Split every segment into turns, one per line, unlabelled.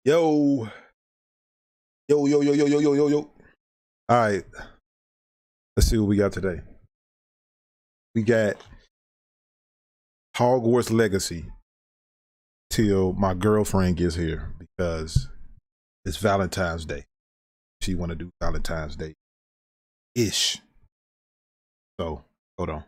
Yo, yo, yo, yo, yo, yo, yo, yo, yo. All right, let's see what we got today. We got Hogwarts Legacy till my girlfriend gets here because it's Valentine's Day. She want to do Valentine's Day ish. So hold on.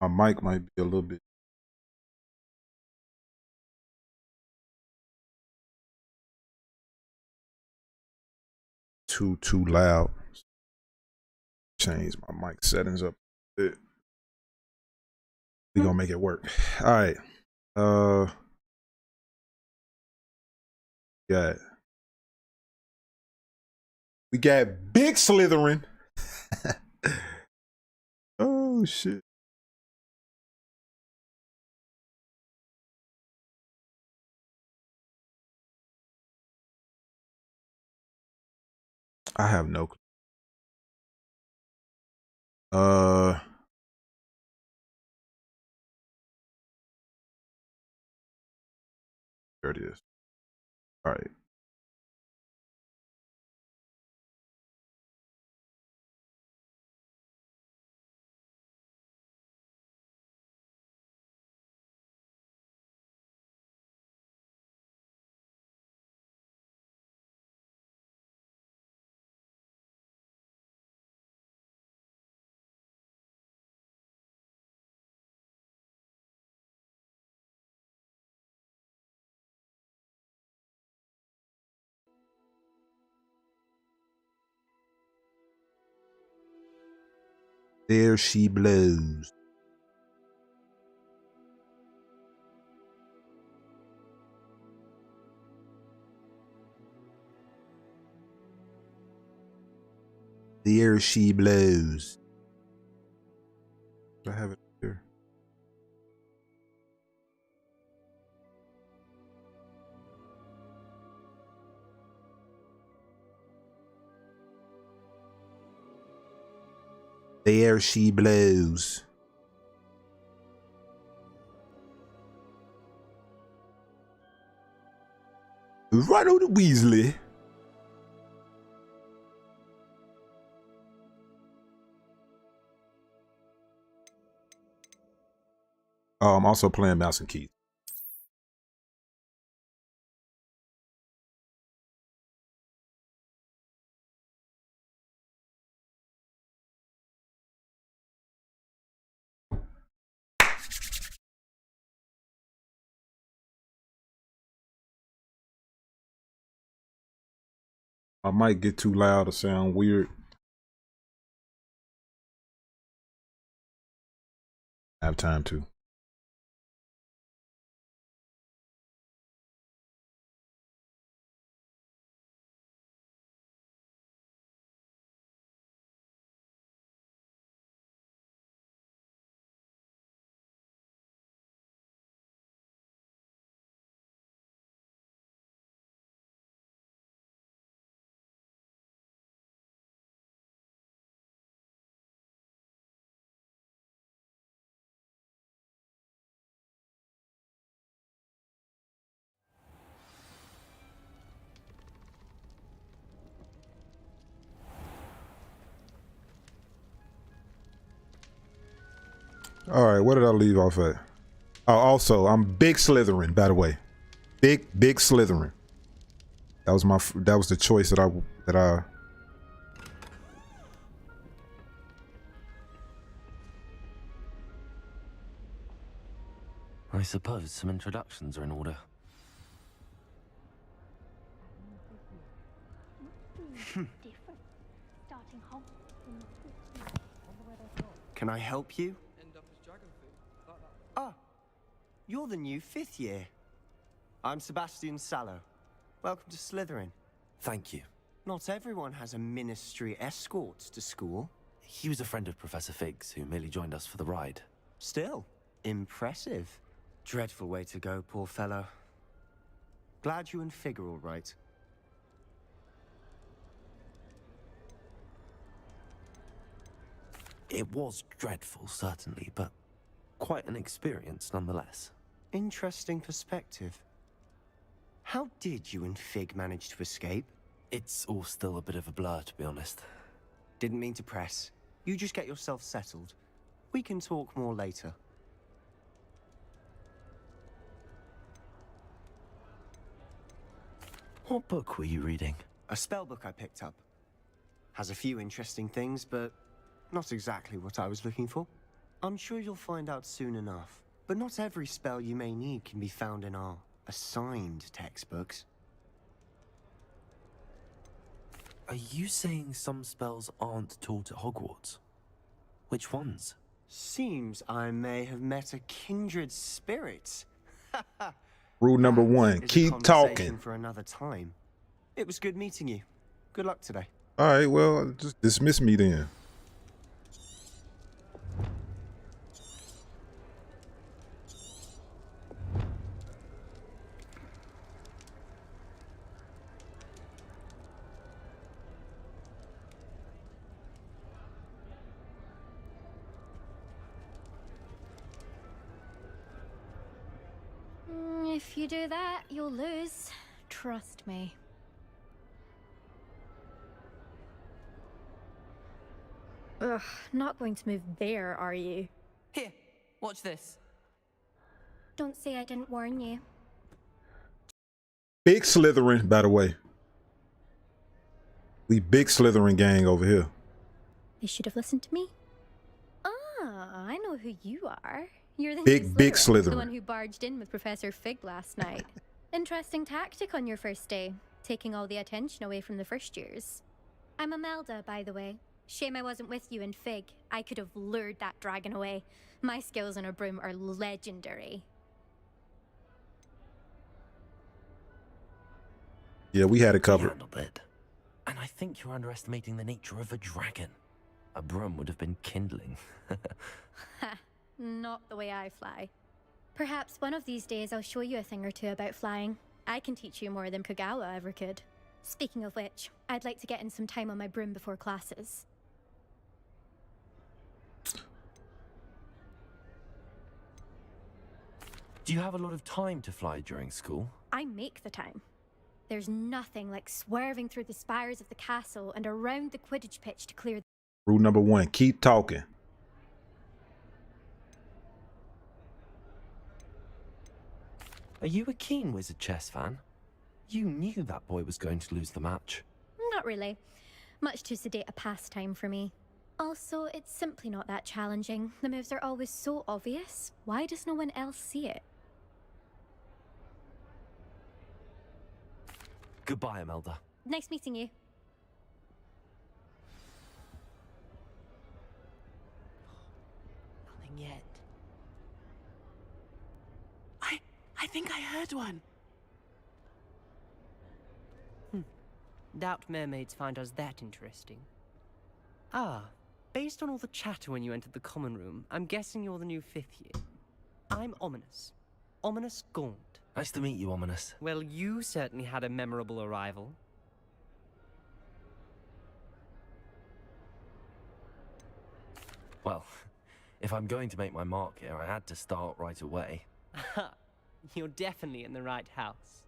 My mic might be a little bit too loud. Change my mic settings up a bit. We gonna make it work. All right. Yeah. We got Big Slytherin. Oh shit. I have no clue. There it is. All right. There she blows. There she blows. I have it here. There she blows. Ronald Weasley. Oh, I'm also playing Mouse and Keys. I might get too loud or sound weird. I have time to. All right, where did I leave off at? Oh, also, I'm Big Slytherin, by the way. Big Slytherin. That was the choice that I
I suppose some introductions are in order.
Can I help you? Ah, you're the new 5th year. I'm Sebastian Sallow. Welcome to Slytherin.
Thank you.
Not everyone has a ministry escort to school.
He was a friend of Professor Fig's who merely joined us for the ride.
Still, impressive. Dreadful way to go, poor fellow. Glad you and Fig are all right.
It was dreadful, certainly, but quite an experience nonetheless.
Interesting perspective. How did you and Fig manage to escape?
It's all still a bit of a blur, to be honest.
Didn't mean to press. You just get yourself settled. We can talk more later.
What book were you reading?
A spell book I picked up. Has a few interesting things, but not exactly what I was looking for. I'm sure you'll find out soon enough. But not every spell you may need can be found in our assigned textbooks.
Are you saying some spells aren't taught at Hogwarts? Which ones?
Seems I may have met a kindred spirit.
Rule number one,
Is a
keep
conversation
talking.
for another time. It was good meeting you. Good luck today.
All right, well, just dismiss me then.
If you do that, you'll lose. Trust me. Ugh, not going to move there, are you?
Here, watch this.
Don't say I didn't warn you.
Big Slytherin, by the way. We big Slytherin gang over here.
They should have listened to me. Ah, I know who you are. You're the
Big,
new
big
The
Slytherin.
one who barged in with Professor Fig last night. Interesting tactic on your first day, taking all the attention away from the first years. I'm Imelda, by the way. Shame I wasn't with you in Fig. I could have lured that dragon away. My skills on a broom are legendary.
Yeah, we had it
You
covered.
handled it. And I think you're underestimating the nature of a dragon. A broom would have been kindling.
Ha, not the way I fly. Perhaps one of these days I'll show you a thing or two about flying. I can teach you more than Kagawa ever could. Speaking of which, I'd like to get in some time on my broom before classes.
Do you have a lot of time to fly during school?
I make the time. There's nothing like swerving through the spires of the castle and around the Quidditch pitch to clear.
Rule number one, keep talking.
Are you a keen Wizard chess fan? You knew that boy was going to lose the match.
Not really. Much too sedate a pastime for me. Also, it's simply not that challenging. The moves are always so obvious. Why does no one else see it?
Goodbye, Imelda.
Nice meeting you.
Nothing yet. I think I heard one.
Doubt mermaids find us that interesting. Ah, based on all the chatter when you entered the common room, I'm guessing you're the new 5th year. I'm Ominous. Ominous Gaunt.
Nice to meet you, Ominous.
Well, you certainly had a memorable arrival.
Well, if I'm going to make my mark here, I had to start right away.
Ha! You're definitely in the right house.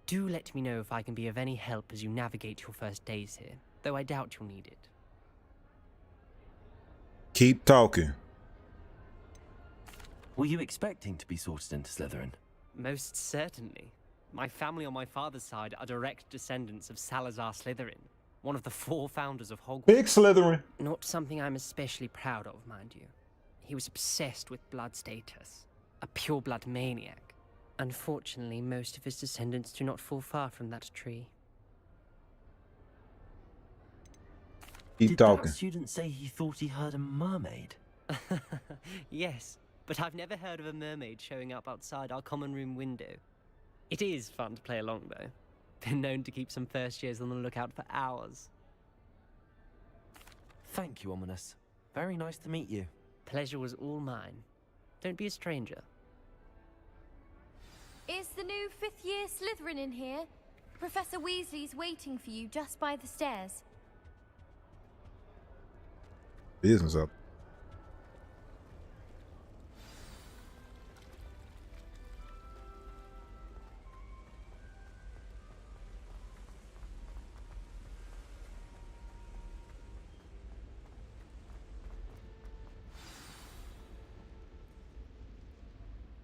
Do let me know if I can be of any help as you navigate your first days here, though I doubt you'll need it.
Keep talking.
Were you expecting to be sorted into Slytherin?
Most certainly. My family on my father's side are direct descendants of Salazar Slytherin, one of the 4 founders of Hogwarts.
Big Slytherin.
Not something I'm especially proud of, mind you. He was obsessed with blood status, a pure-blood maniac. Unfortunately, most of his descendants do not fall far from that tree.
Keep
Did
talking.
that student say he thought he heard a mermaid?
Yes, but I've never heard of a mermaid showing up outside our common room window. It is fun to play along, though. Been known to keep some first years on the lookout for hours.
Thank you, Ominous. Very nice to meet you.
Pleasure was all mine. Don't be a stranger.
Is the new 5th year Slytherin in here? Professor Weasley's waiting for you just by the stairs.
Business up.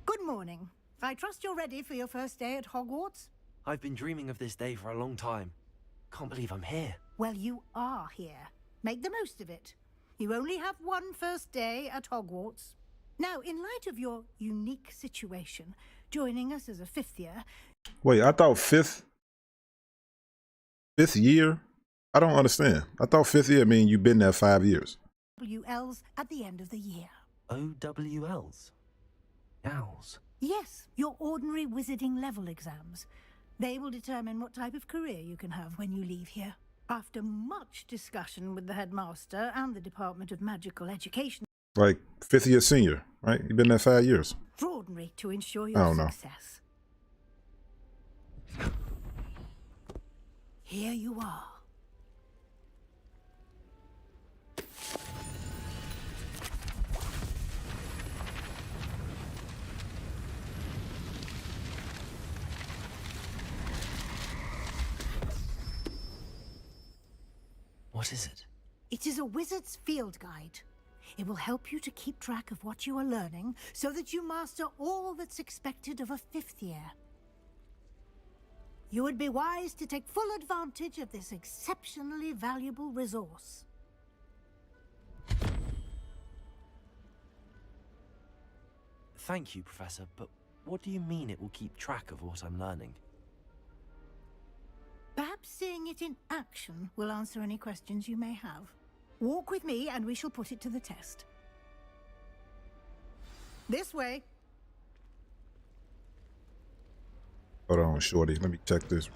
Good morning. I trust you're ready for your first day at Hogwarts?
I've been dreaming of this day for a long time. Can't believe I'm here.
Well, you are here. Make the most of it. You only have one first day at Hogwarts. Now, in light of your unique situation, joining us as a 5th year...
Wait, I thought fifth year? I don't understand. I thought 5th year mean you've been there 5 years.
WLs at the end of the year.
OWLs? Owls?
Yes, your ordinary wizarding level exams. They will determine what type of career you can have when you leave here. After much discussion with the headmaster and the Department of Magical Education...
Like 5th year senior, right? You've been there 5 years.
Extraordinary to ensure
I
your
don't know.
success. Here you are.
What is it?
It is a wizard's field guide. It will help you to keep track of what you are learning so that you master all that's expected of a 5th year. You would be wise to take full advantage of this exceptionally valuable resource.
Thank you, Professor, but what do you mean it will keep track of what I'm learning?
Perhaps seeing it in action will answer any questions you may have. Walk with me and we shall put it to the test. This way.
Hold on, shorty. Let me check this.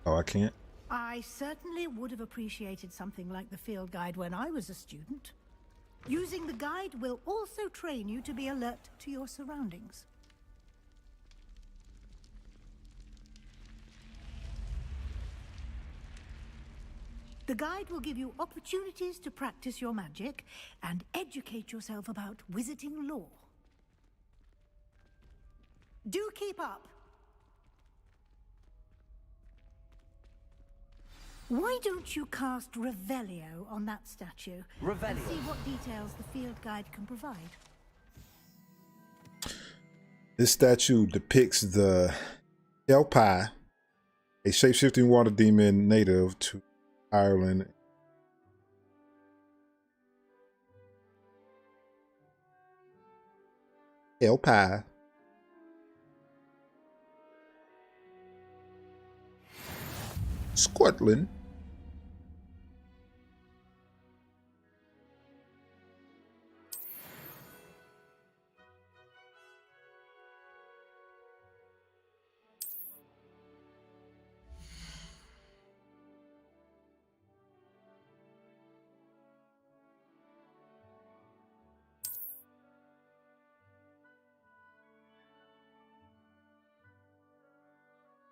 Oh, I can't?
I certainly would have appreciated something like the field guide when I was a student. Using the guide will also train you to be alert to your surroundings. The guide will give you opportunities to practice your magic and educate yourself about wizarding lore. Do keep up. Why don't you cast Revelio on that statue?
Revelio?
And see what details the field guide can provide.
This statue depicts the Elpi, a shape-shifting water demon native to Ireland. Elpi. Scotland.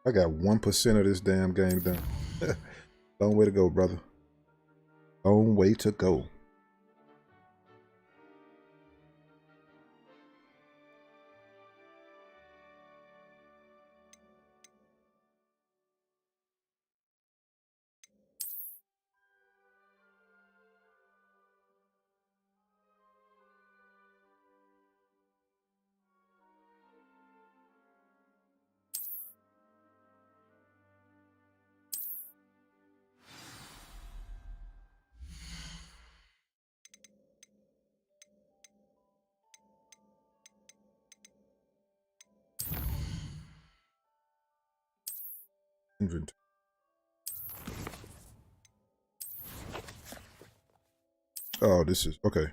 I got 1% of this damn game done. Long way to go, brother. Long way to go. Inventory. Oh, this is okay.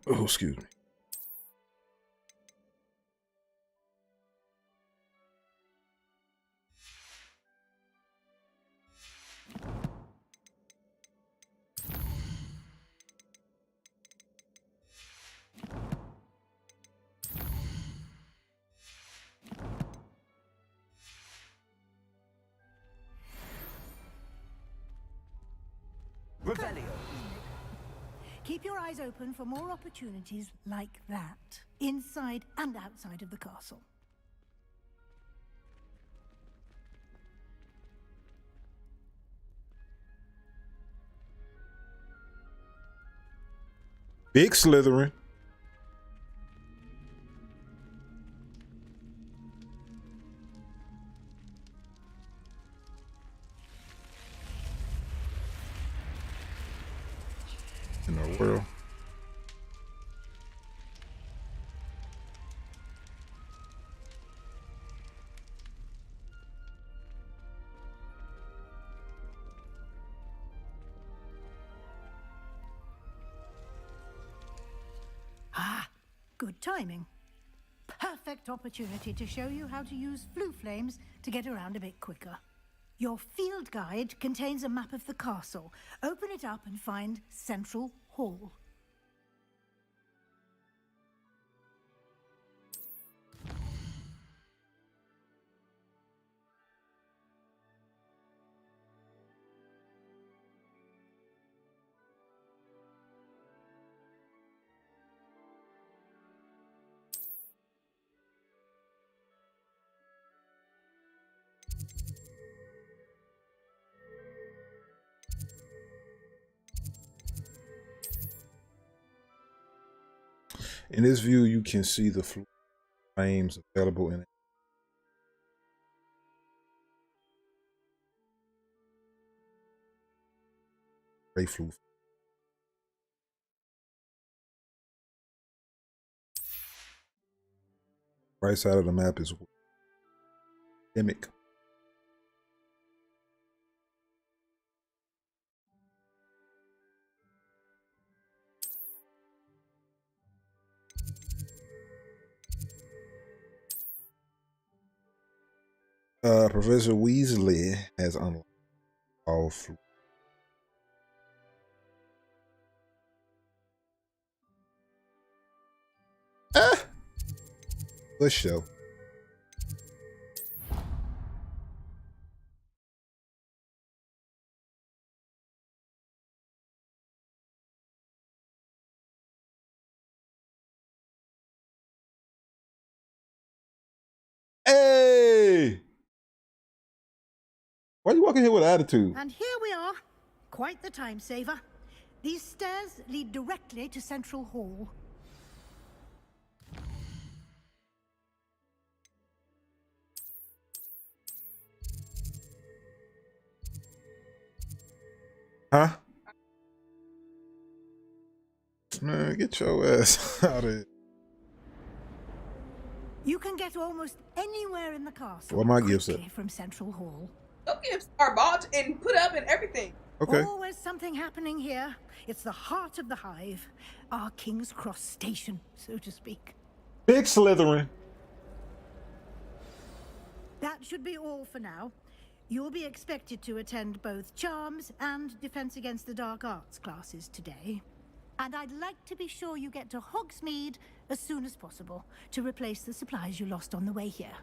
Oh, excuse me.
Revelio.
Keep your eyes open for more opportunities like that, inside and outside of the castle.
Big Slytherin. In the world.
Ah, good timing. Perfect opportunity to show you how to use flue flames to get around a bit quicker. Your field guide contains a map of the castle. Open it up and find Central Hall.
In this view, you can see the flames available in it. Ray flue. Right side of the map is Mimic. Professor Weasley has unlocked all flue. Let's show. Hey! Why are you walking here with attitude?
And here we are. Quite the time saver. These stairs lead directly to Central Hall.
Huh? Man, get your ass out of here.
You can get almost anywhere in the castle
What my gifts
quickly
at?
from Central Hall.
Those gifts are bought and put up and everything.
Okay.
Always something happening here. It's the heart of the hive. Our King's Cross station, so to speak.
Big Slytherin.
That should be all for now. You'll be expected to attend both Charms and Defense Against the Dark Arts classes today. And I'd like to be sure you get to Hogsmeade as soon as possible to replace the supplies you lost on the way here.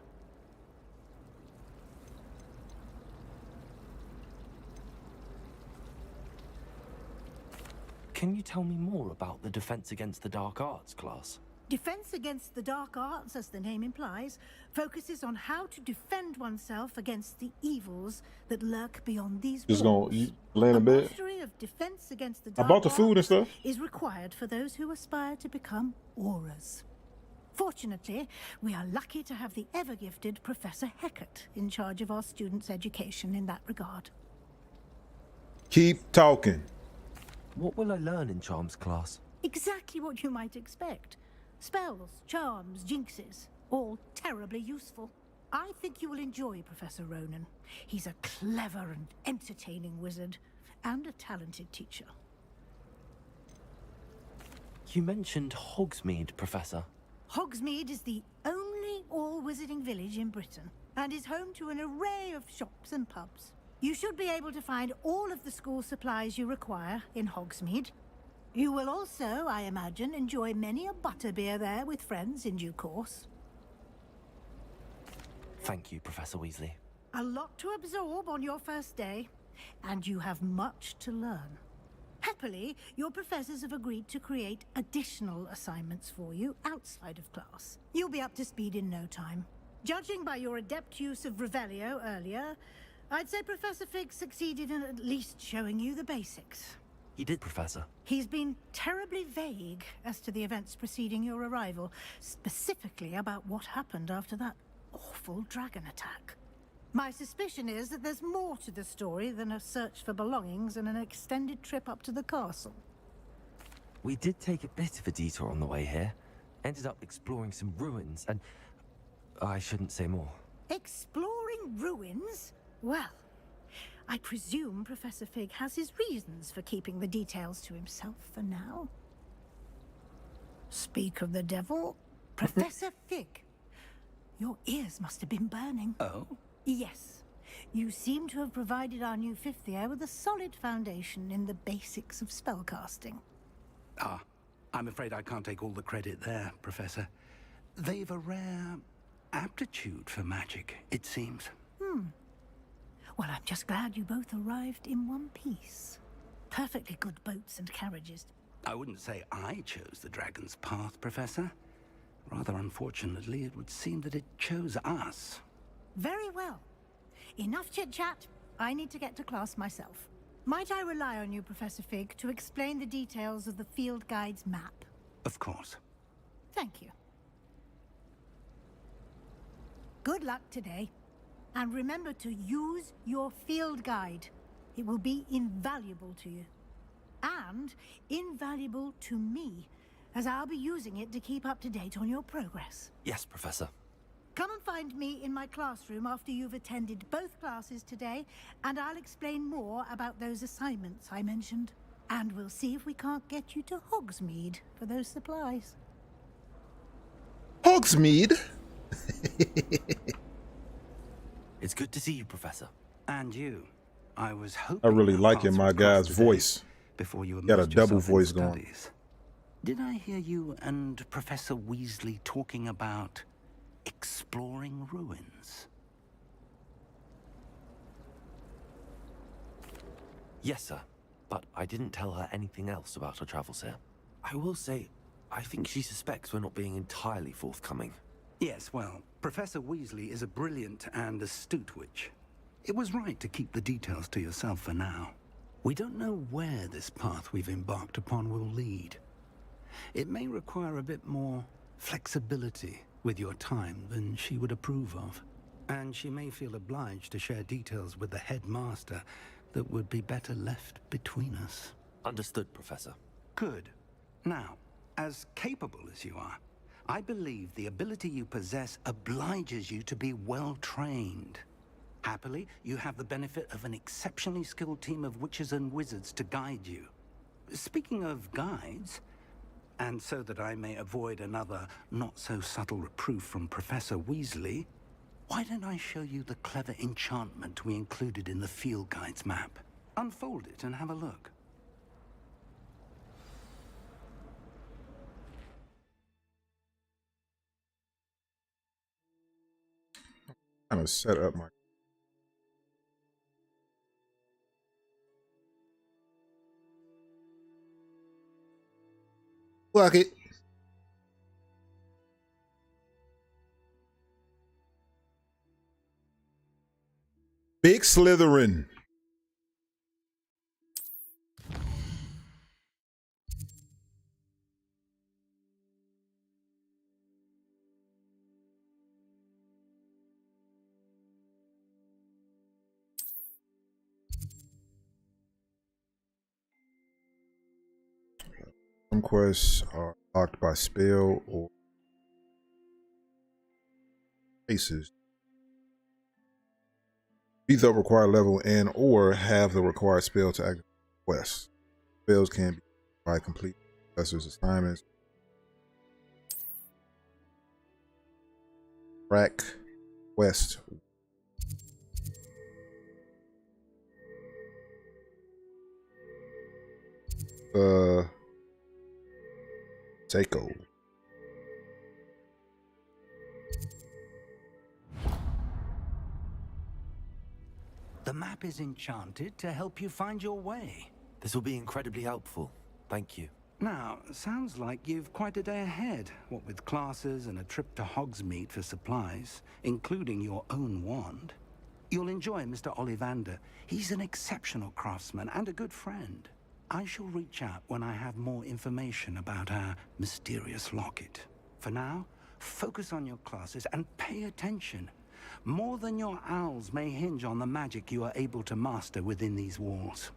Can you tell me more about the Defense Against the Dark Arts class?
Defense Against the Dark Arts, as the name implies, focuses on how to defend oneself against the evils that lurk beyond these
Just
walls.
gonna lay in bed.
Mastery of Defense Against the
I
Dark
bought the food and
Arts
stuff.
is required for those who aspire to become auras. Fortunately, we are lucky to have the ever-gifted Professor Hecat in charge of our students' education in that regard.
Keep talking.
What will I learn in Charms class?
Exactly what you might expect. Spells, charms, jinxes, all terribly useful. I think you will enjoy Professor Ronan. He's a clever and entertaining wizard, and a talented teacher.
You mentioned Hogsmeade, Professor.
Hogsmeade is the only all-wizarding village in Britain and is home to an array of shops and pubs. You should be able to find all of the school supplies you require in Hogsmeade. You will also, I imagine, enjoy many a butterbeer there with friends in due course.
Thank you, Professor Weasley.
A lot to absorb on your first day, and you have much to learn. Happily, your professors have agreed to create additional assignments for you outside of class. You'll be up to speed in no time. Judging by your adept use of Revelio earlier, I'd say Professor Fig succeeded in at least showing you the basics.
He did, Professor.
He's been terribly vague as to the events preceding your arrival, specifically about what happened after that awful dragon attack. My suspicion is that there's more to the story than a search for belongings and an extended trip up to the castle.
We did take a bit of a detour on the way here. Ended up exploring some ruins and... I shouldn't say more.
Exploring ruins? Well, I presume Professor Fig has his reasons for keeping the details to himself for now. Speak of the devil, Professor Fig. Your ears must have been burning.
Oh?
Yes. You seem to have provided our new fifth year with a solid foundation in the basics of spellcasting.
Ah, I'm afraid I can't take all the credit there, Professor. They've a rare aptitude for magic, it seems.
Well, I'm just glad you both arrived in one piece. Perfectly good boats and carriages.
I wouldn't say I chose the dragon's path, Professor. Rather unfortunately, it would seem that it chose us.
Very well. Enough chit-chat. I need to get to class myself. Might I rely on you, Professor Fig, to explain the details of the field guide's map?
Of course.
Thank you. Good luck today. And remember to use your field guide. It will be invaluable to you. And invaluable to me, as I'll be using it to keep up to date on your progress.
Yes, Professor.
Come and find me in my classroom after you've attended both classes today, and I'll explain more about those assignments I mentioned. And we'll see if we can't get you to Hogsmeade for those supplies.
Hogsmeade?
It's good to see you, Professor.
And you. I was hoping...
I really
our
liking
paths
my
would cross
guy's
today
voice.
Before you
Got a
immersed
double
yourself in
voice going.
studies. Did I hear you and Professor Weasley talking about exploring ruins?
Yes, sir. But I didn't tell her anything else about our travels here. I will say, I think she suspects we're not being entirely forthcoming.
Yes, well, Professor Weasley is a brilliant and astute witch. It was right to keep the details to yourself for now. We don't know where this path we've embarked upon will lead. It may require a bit more flexibility with your time than she would approve of. And she may feel obliged to share details with the headmaster that would be better left between us.
Understood, Professor.
Good. Now, as capable as you are, I believe the ability you possess obliges you to be well trained. Happily, you have the benefit of an exceptionally skilled team of witches and wizards to guide you. Speaking of guides, and so that I may avoid another not-so-subtle reproof from Professor Weasley, why don't I show you the clever enchantment we included in the field guide's map? Unfold it and have a look.
Kind of set up my... Fuck it. Big Slytherin. Some quests are locked by spell or faces. Beat the required level and or have the required spell to activate the quest. Spells can be by complete Professor's assignments. Track West. Seiko.
The map is enchanted to help you find your way.
This will be incredibly helpful. Thank you.
Now, sounds like you've quite a day ahead, what with classes and a trip to Hogsmeade for supplies, including your own wand. You'll enjoy Mr. Ollivander. He's an exceptional craftsman and a good friend. I shall reach out when I have more information about our mysterious locket. For now, focus on your classes and pay attention. More than your owls may hinge on the magic you are able to master within these walls.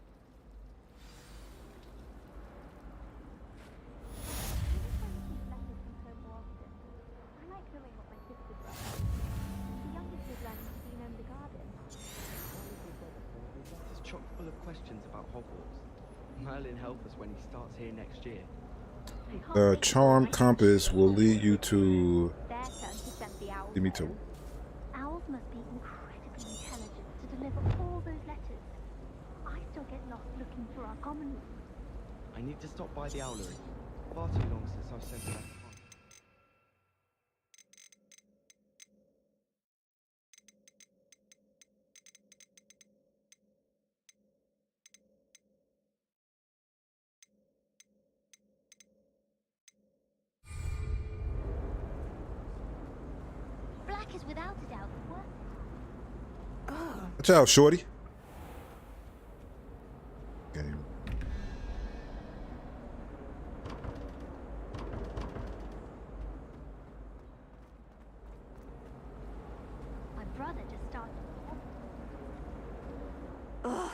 It's chock full of questions about Hogwarts. Merlin help us when he starts here next year.
The charm compass will lead you to. Give me two.
Owls must be incredibly intelligent to deliver all those letters. I still get lost looking through our common room.
I need to stop by the owlery. Far too long since I've sent her.
Black is without a doubt the worst.
Watch out, shorty. Okay.
My brother just started.
Ugh.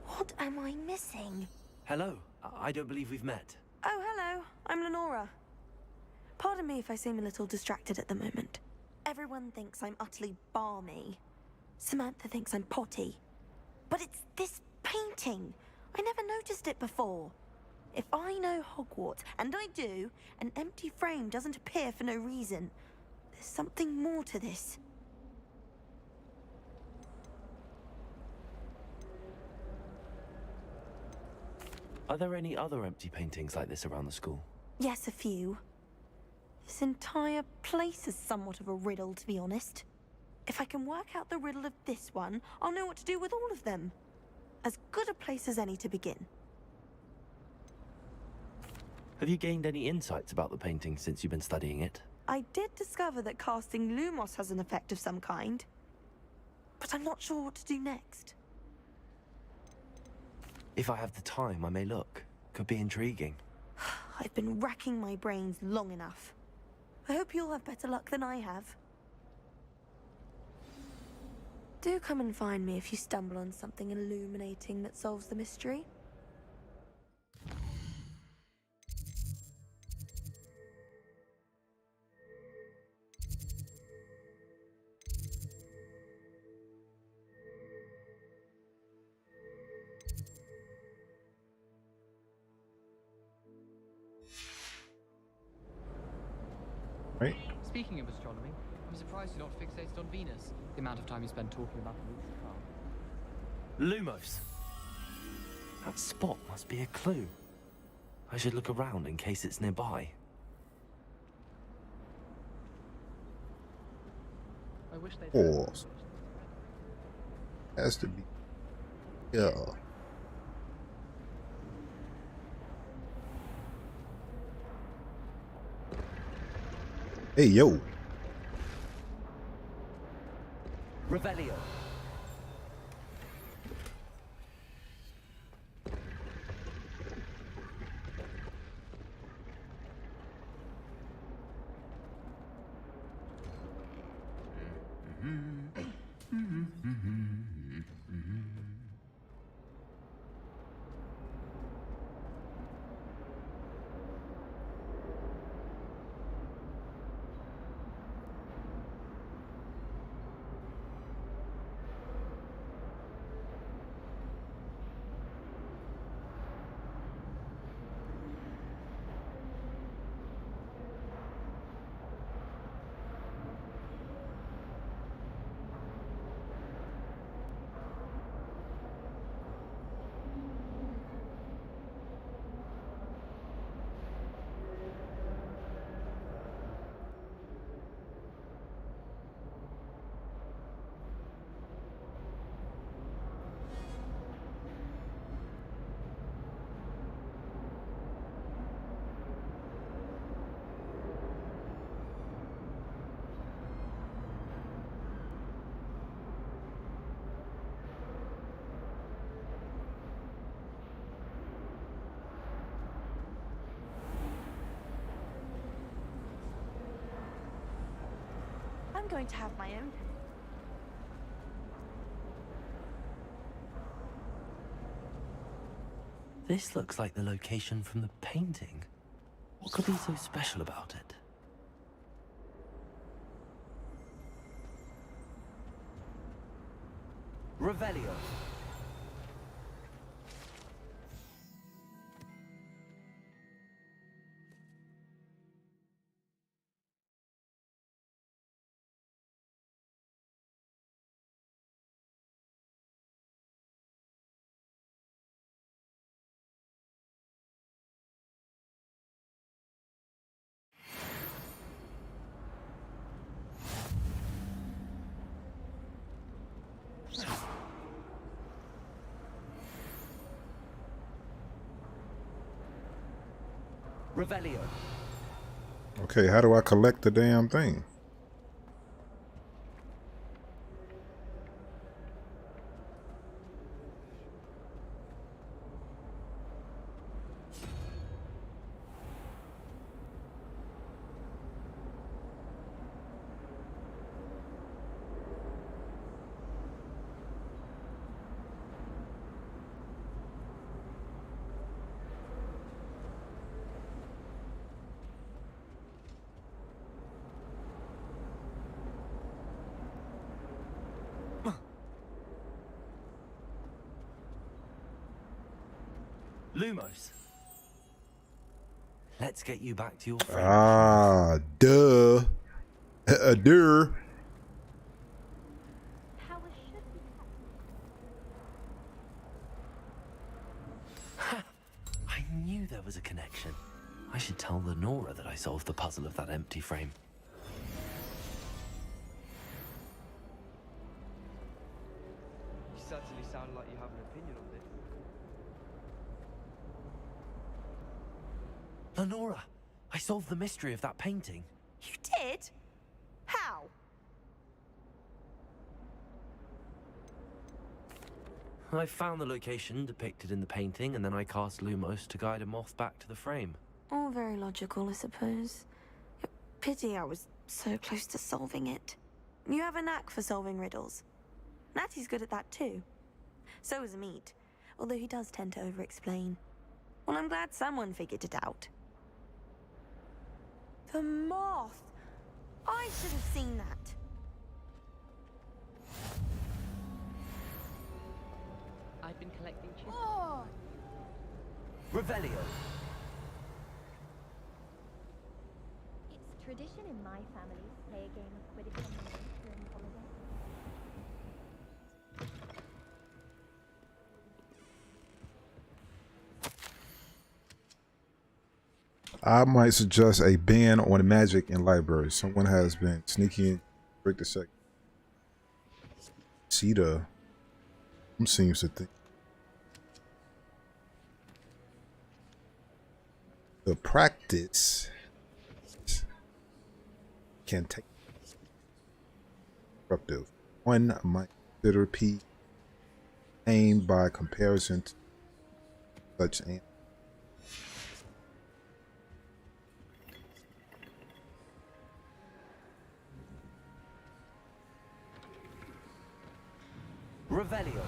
What am I missing?
Hello. I don't believe we've met.
Oh, hello. I'm Lenora. Pardon me if I seem a little distracted at the moment. Everyone thinks I'm utterly balmy. Samantha thinks I'm potty. But it's this painting. I never noticed it before. If I know Hogwarts, and I do, an empty frame doesn't appear for no reason. There's something more to this.
Are there any other empty paintings like this around the school?
Yes, a few. This entire place is somewhat of a riddle, to be honest. If I can work out the riddle of this one, I'll know what to do with all of them. As good a place as any to begin.
Have you gained any insights about the painting since you've been studying it?
I did discover that casting Lumos has an effect of some kind. But I'm not sure what to do next.
If I have the time, I may look. Could be intriguing.
I've been racking my brains long enough. I hope you'll have better luck than I have. Do come and find me if you stumble on something illuminating that solves the mystery.
Right.
Speaking of astronomy, I'm surprised you're not fixated on Venus. The amount of time you spend talking about the
Lumos. That spot must be a clue. I should look around in case it's nearby.
I wish they'd.
Pause. Has to be. Yeah. Hey, yo.
Revelio.
I'm going to have my own.
This looks like the location from the painting. What could be so special about it? Revelio. Revelio.
Okay, how do I collect the damn thing?
Lumos. Let's get you back to your friend.
Ah, duh. Duh.
I knew there was a connection. I should tell Lenora that I solved the puzzle of that empty frame.
You certainly sound like you have an opinion on this.
Lenora, I solved the mystery of that painting.
You did? How?
I found the location depicted in the painting, and then I cast Lumos to guide a moth back to the frame.
All very logical, I suppose. Pity I was so close to solving it. You have a knack for solving riddles. Natty's good at that too. So is Meat, although he does tend to over-explain. Well, I'm glad someone figured it out. The moth! I should have seen that.
I've been collecting chips.
Oh!
Revelio.
It's tradition in my family to play a game of Quidditch on the moon during the holidays.
I might suggest a ban on magic in libraries. Someone has been sneaking, break the second. Cheetah seems to think the practice can take disruptive. One might consider P aimed by comparison to such an
Revelio.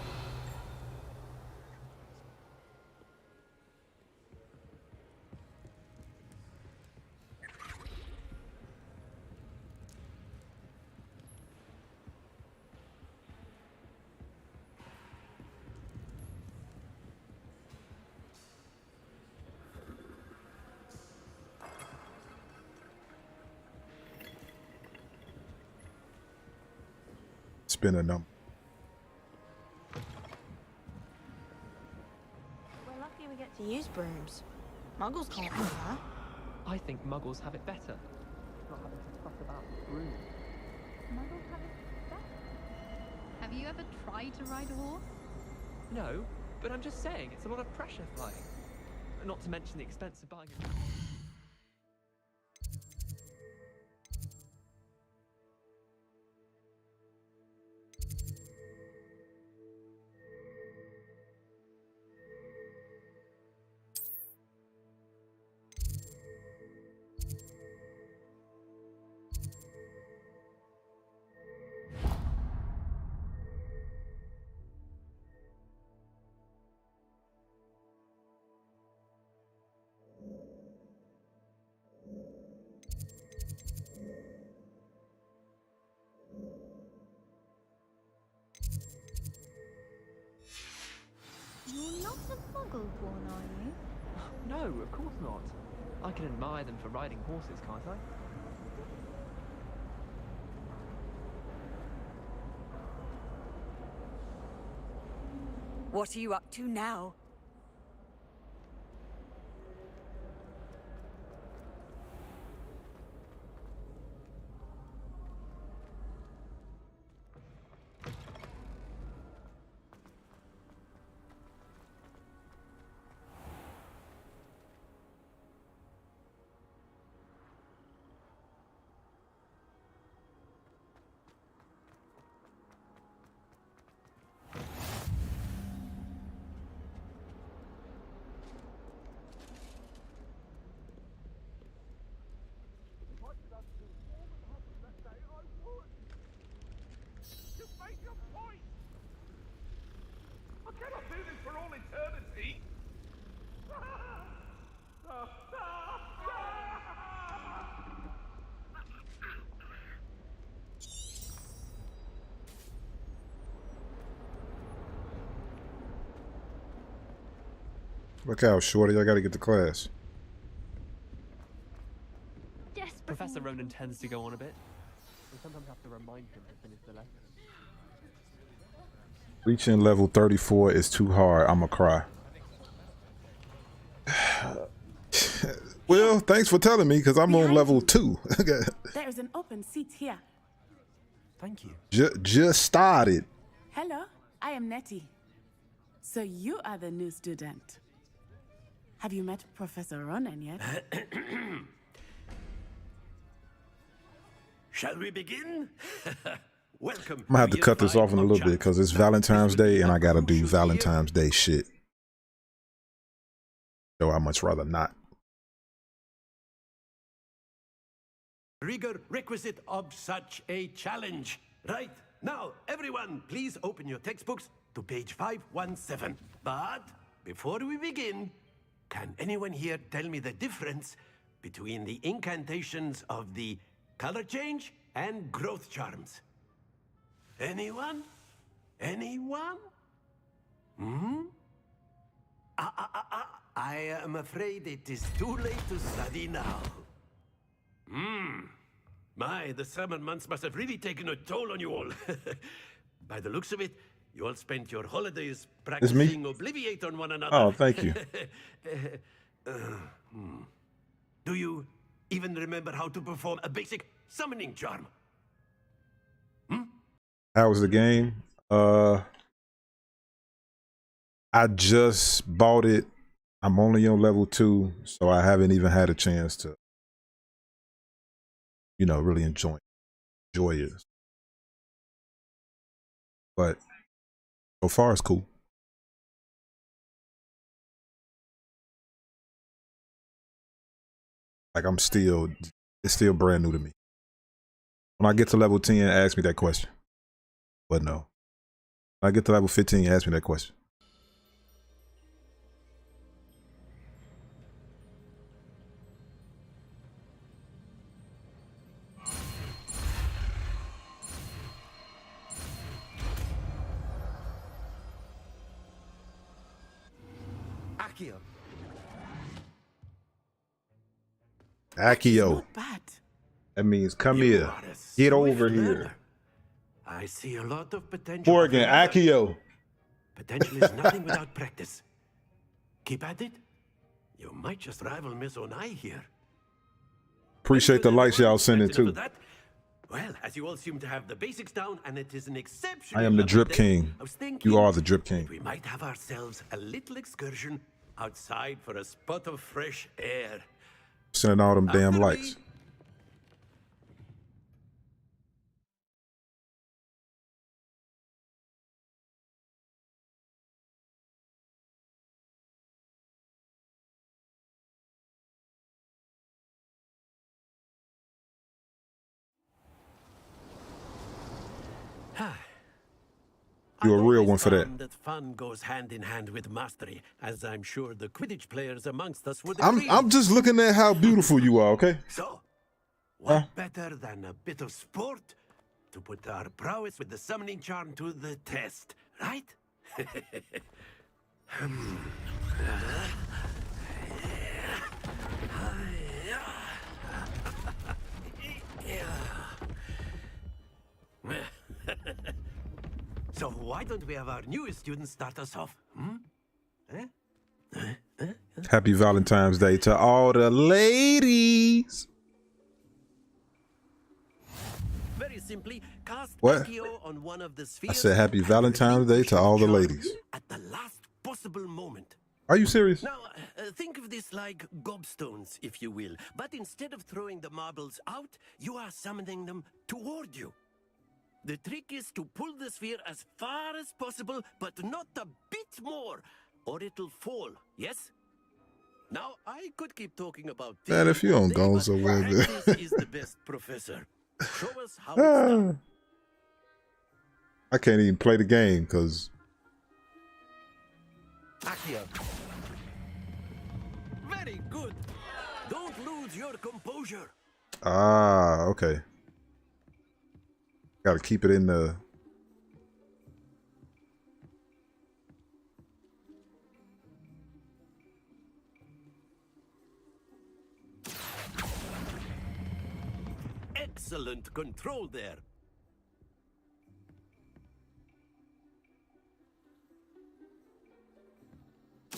spin a number.
We're lucky we get to use brooms. Muggles can't do that.
I think Muggles have it better. Not having to fuss about brooms.
Muggles have it better. Have you ever tried to ride a horse?
No, but I'm just saying it's a lot of pressure flying. Not to mention the expense of buying a...
a muggle-born, are you?
No, of course not. I can admire them for riding horses, can't I?
What are you up to now?
Look out, shorty. I gotta get to class.
Professor Ronan tends to go on a bit. We sometimes have to remind him to finish the lesson.
Reaching level 34 is too hard. I'ma cry. Well, thanks for telling me, because I'm on level 2.
There is an open seat here.
Thank you.
Just started.
Hello, I am Nettie. So you are the new student. Have you met Professor Ronan yet?
Shall we begin? Welcome.
I'm gonna have to cut this off in a little bit because it's Valentine's Day and I gotta do Valentine's Day shit. So I much rather not.
Rigor requisite of such a challenge. Right, now everyone please open your textbooks to page 517. But before we begin, can anyone here tell me the difference between the incantations of the color change and growth charms? Anyone? Anyone? Hmm? I am afraid it is too late to study now. My, the summer months must have really taken a toll on you all. By the looks of it, you all spent your holidays practicing Obliviate on one another.
Oh, thank you.
Do you even remember how to perform a basic summoning charm?
How was the game? I just bought it. I'm only on level 2, so I haven't even had a chance to, you know, really enjoy it. But so far it's cool. Like it's still brand new to me. When I get to level 10, ask me that question. But no. When I get to level 15, ask me that question. Accio. That means come here. Get over here.
I see a lot of potential.
Morgan, Accio.
Potential is nothing without practice. Keep at it. You might just rival Miss Onai here.
Appreciate the likes y'all sending too.
Well, as you all seem to have the basics down, and it is an exception.
I am the Drip King. You are the Drip King.
We might have ourselves a little excursion outside for a spot of fresh air.
Sending all them damn likes. You're a real one for that.
That fun goes hand in hand with mastery, as I'm sure the Quidditch players amongst us would
agree. I'm just looking at how beautiful you are, okay?
So, what better than a bit of sport to put our prowess with the summoning charm to the test, right? So why don't we have our newest student start us off?
Happy Valentine's Day to all the ladies.
Very simply, cast
What?
Accio on one of the
I
spheres.
said happy
and
Valentine's Day to all the ladies.
at the last possible moment.
Are you serious?
Now, think of this like gobstones, if you will. But instead of throwing the marbles out, you are summoning them toward you. The trick is to pull the sphere as far as possible, but not a bit more, or it'll fall, yes? Now, I could keep talking about this.
Man, if you don't go so well, man.
Practice is the best professor. Show us how it's done.
I can't even play the game because
Accio. Very good. Don't lose your composure.
okay. Got to keep it in the.
Excellent control there.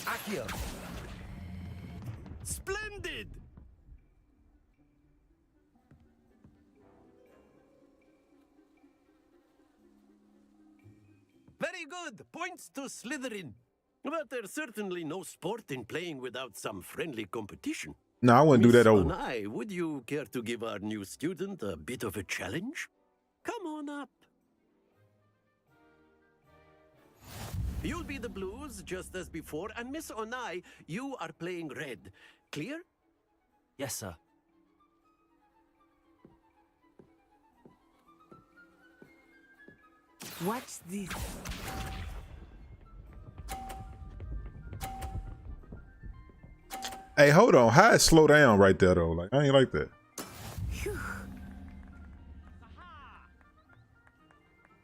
Accio. Splendid. Very good. Points to Slytherin. But there's certainly no sport in playing without some friendly competition.
No, I wouldn't do that over.
Onai, would you care to give our new student a bit of a challenge? Come on up. You'll be the blues, just as before, and Miss Onai, you are playing red. Clear?
Yes, sir.
Watch this.
Hey, hold on. How it slow down right there though? Like I ain't like that.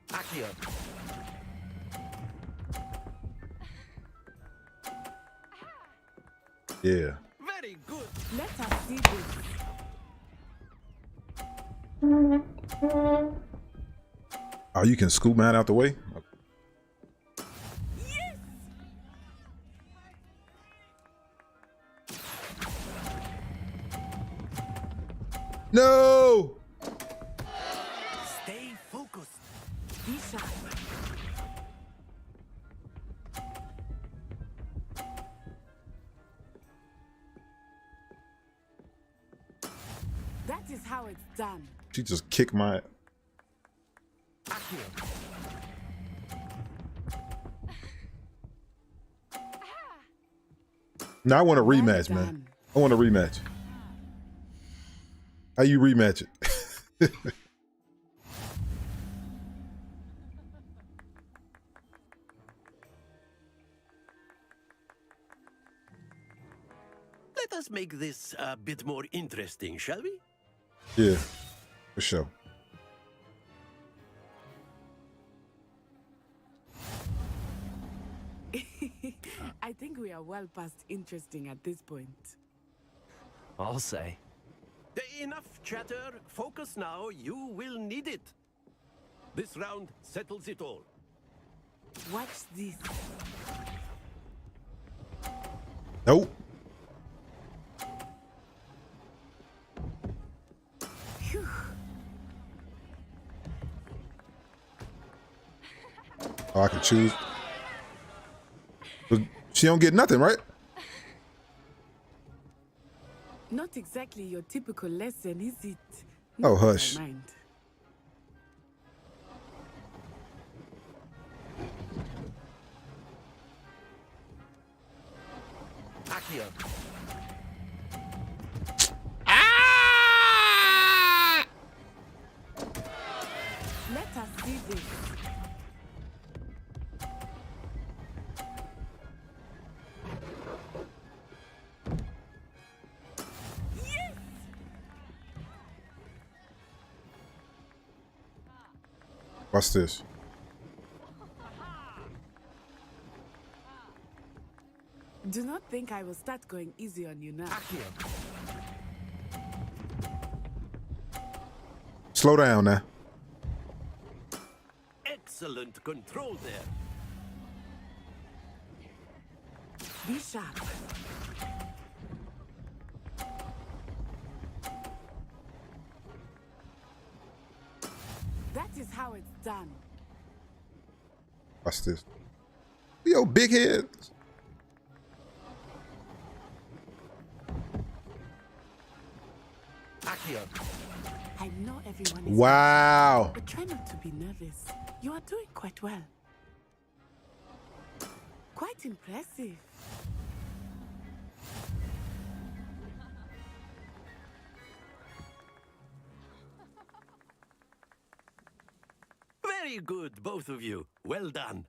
Accio.
Yeah.
Very good.
Let us see this.
Oh, you can scoop mine out the way? No!
Stay focused.
Be sharp. That is how it's done.
She just kicked my. Now I want a rematch, man. I want a rematch. How you rematch it?
Let us make this a bit more interesting, shall we?
Yeah, for sure.
I think we are well past interesting at this point.
I'll say.
Enough chatter. Focus now. You will need it. This round settles it all.
Watch this.
Nope. Oh, I can choose. But she don't get nothing, right?
Not exactly your typical lesson, is it?
Oh,
Not that I
hush.
mind.
Accio.
Let us see this.
What's this?
Do not think I will start going easy on you now.
Slow down now.
Excellent control there.
Be sharp. That is how it's done.
Watch this. Yo, big head.
I know everyone is
Wow.
but try not to be nervous. You are doing quite well. Quite impressive.
Very good, both of you. Well done.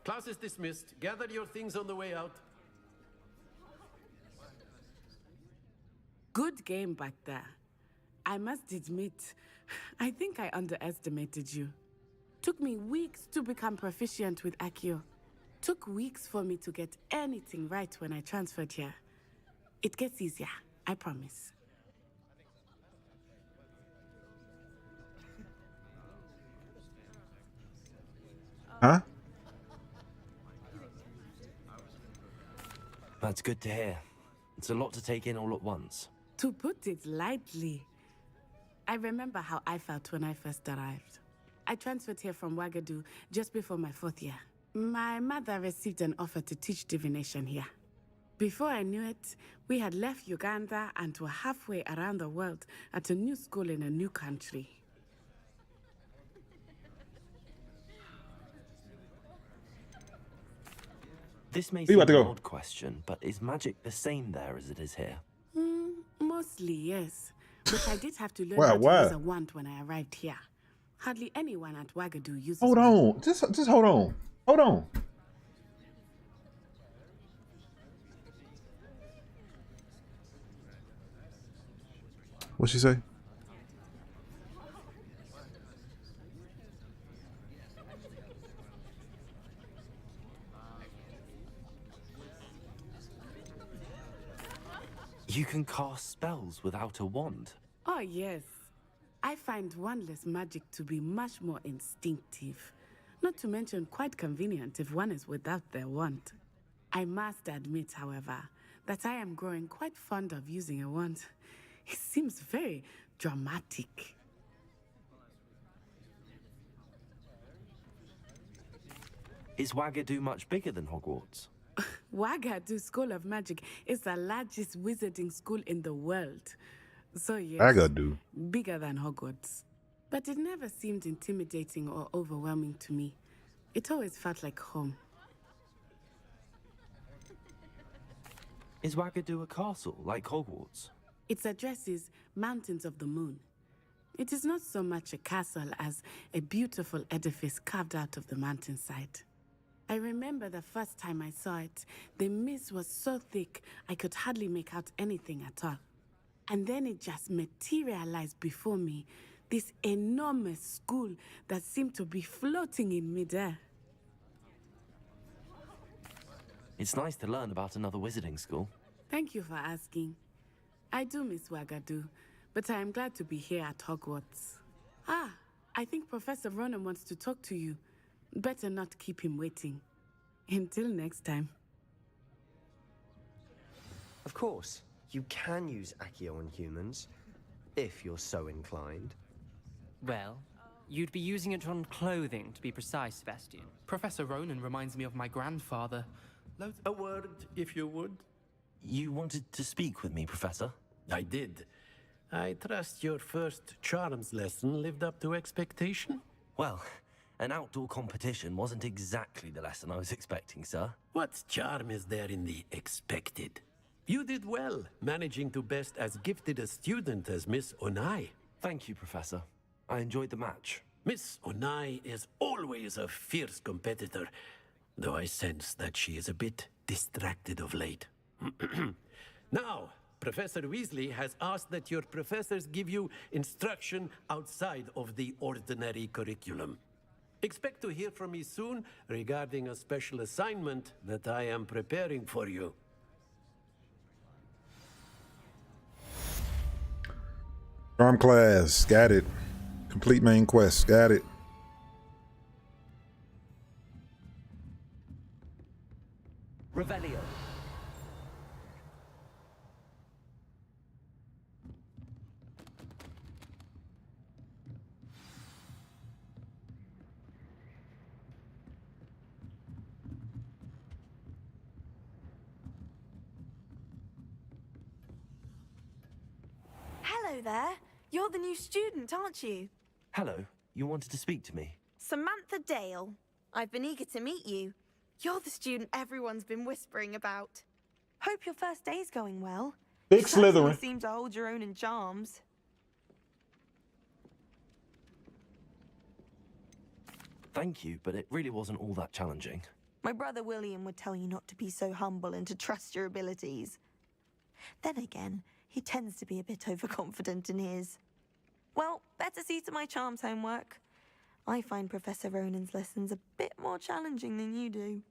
Class is dismissed. Gather your things on the way out.
Good game back there. I must admit, I think I underestimated you. Took me weeks to become proficient with Accio. Took weeks for me to get anything right when I transferred here. It gets easier, I promise.
Huh?
That's good to hear. It's a lot to take in all at once.
To put it lightly, I remember how I felt when I first arrived. I transferred here from Ouagadougou just before my 4th year. My mother received an offer to teach divination here. Before I knew it, we had left Uganda and were halfway around the world at a new school in a new country.
This may
You
seem
about
an
to go?
odd question, but is magic the same there as it is here?
Mostly, yes. But I did have to learn
Wow,
how to
wow.
use a wand when I arrived here. Hardly anyone at Ouagadougou uses
Hold
one.
on. Just hold on. Hold on. What'd she say?
You can cast spells without a wand.
Oh, yes. I find wandless magic to be much more instinctive. Not to mention quite convenient if one is without their wand. I must admit, however, that I am growing quite fond of using a wand. It seems very dramatic.
Is Ouagadougou much bigger than Hogwarts?
Ouagadougou School of Magic is the largest wizarding school in the world. So yes,
Ouagadougou.
bigger than Hogwarts. But it never seemed intimidating or overwhelming to me. It always felt like home.
Is Ouagadougou a castle, like Hogwarts?
Its address is Mountains of the Moon. It is not so much a castle as a beautiful edifice carved out of the mountainside. I remember the first time I saw it, the mist was so thick I could hardly make out anything at all. And then it just materialized before me, this enormous school that seemed to be floating in midair.
It's nice to learn about another wizarding school.
Thank you for asking. I do miss Ouagadougou, but I am glad to be here at Hogwarts. Ah, I think Professor Ronan wants to talk to you. Better not keep him waiting. Until next time.
Of course, you can use Accio on humans, if you're so inclined.
Well, you'd be using it on clothing, to be precise, Sebastian.
Professor Ronan reminds me of my grandfather.
A word, if you would.
You wanted to speak with me, Professor?
I did. I trust your first charms lesson lived up to expectation?
Well, an outdoor competition wasn't exactly the lesson I was expecting, sir.
What charm is there in the expected? You did well, managing to best as gifted a student as Miss Onai.
Thank you, Professor. I enjoyed the match.
Miss Onai is always a fierce competitor, though I sense that she is a bit distracted of late. Now, Professor Weasley has asked that your professors give you instruction outside of the ordinary curriculum. Expect to hear from me soon regarding a special assignment that I am preparing for you.
Charm class, got it. Complete main quest, got it.
Revelio.
Hello there. You're the new student, aren't you?
Hello, you wanted to speak to me?
Samantha Dale. I've been eager to meet you. You're the student everyone's been whispering about. Hope your first day's going well.
Big
You certainly
Slytherin.
seem to hold your own in charms.
Thank you, but it really wasn't all that challenging.
My brother William would tell you not to be so humble and to trust your abilities. Then again, he tends to be a bit overconfident in his. Well, better see to my charms homework. I find Professor Ronan's lessons a bit more challenging than you do.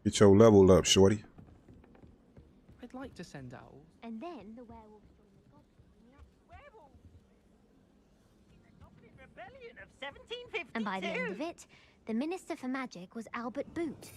Get your level up, shorty.
I'd like to send out.
And then the werewolves
Rebellion of 1752.
And by the end of it, the Minister for Magic was Albert Boot.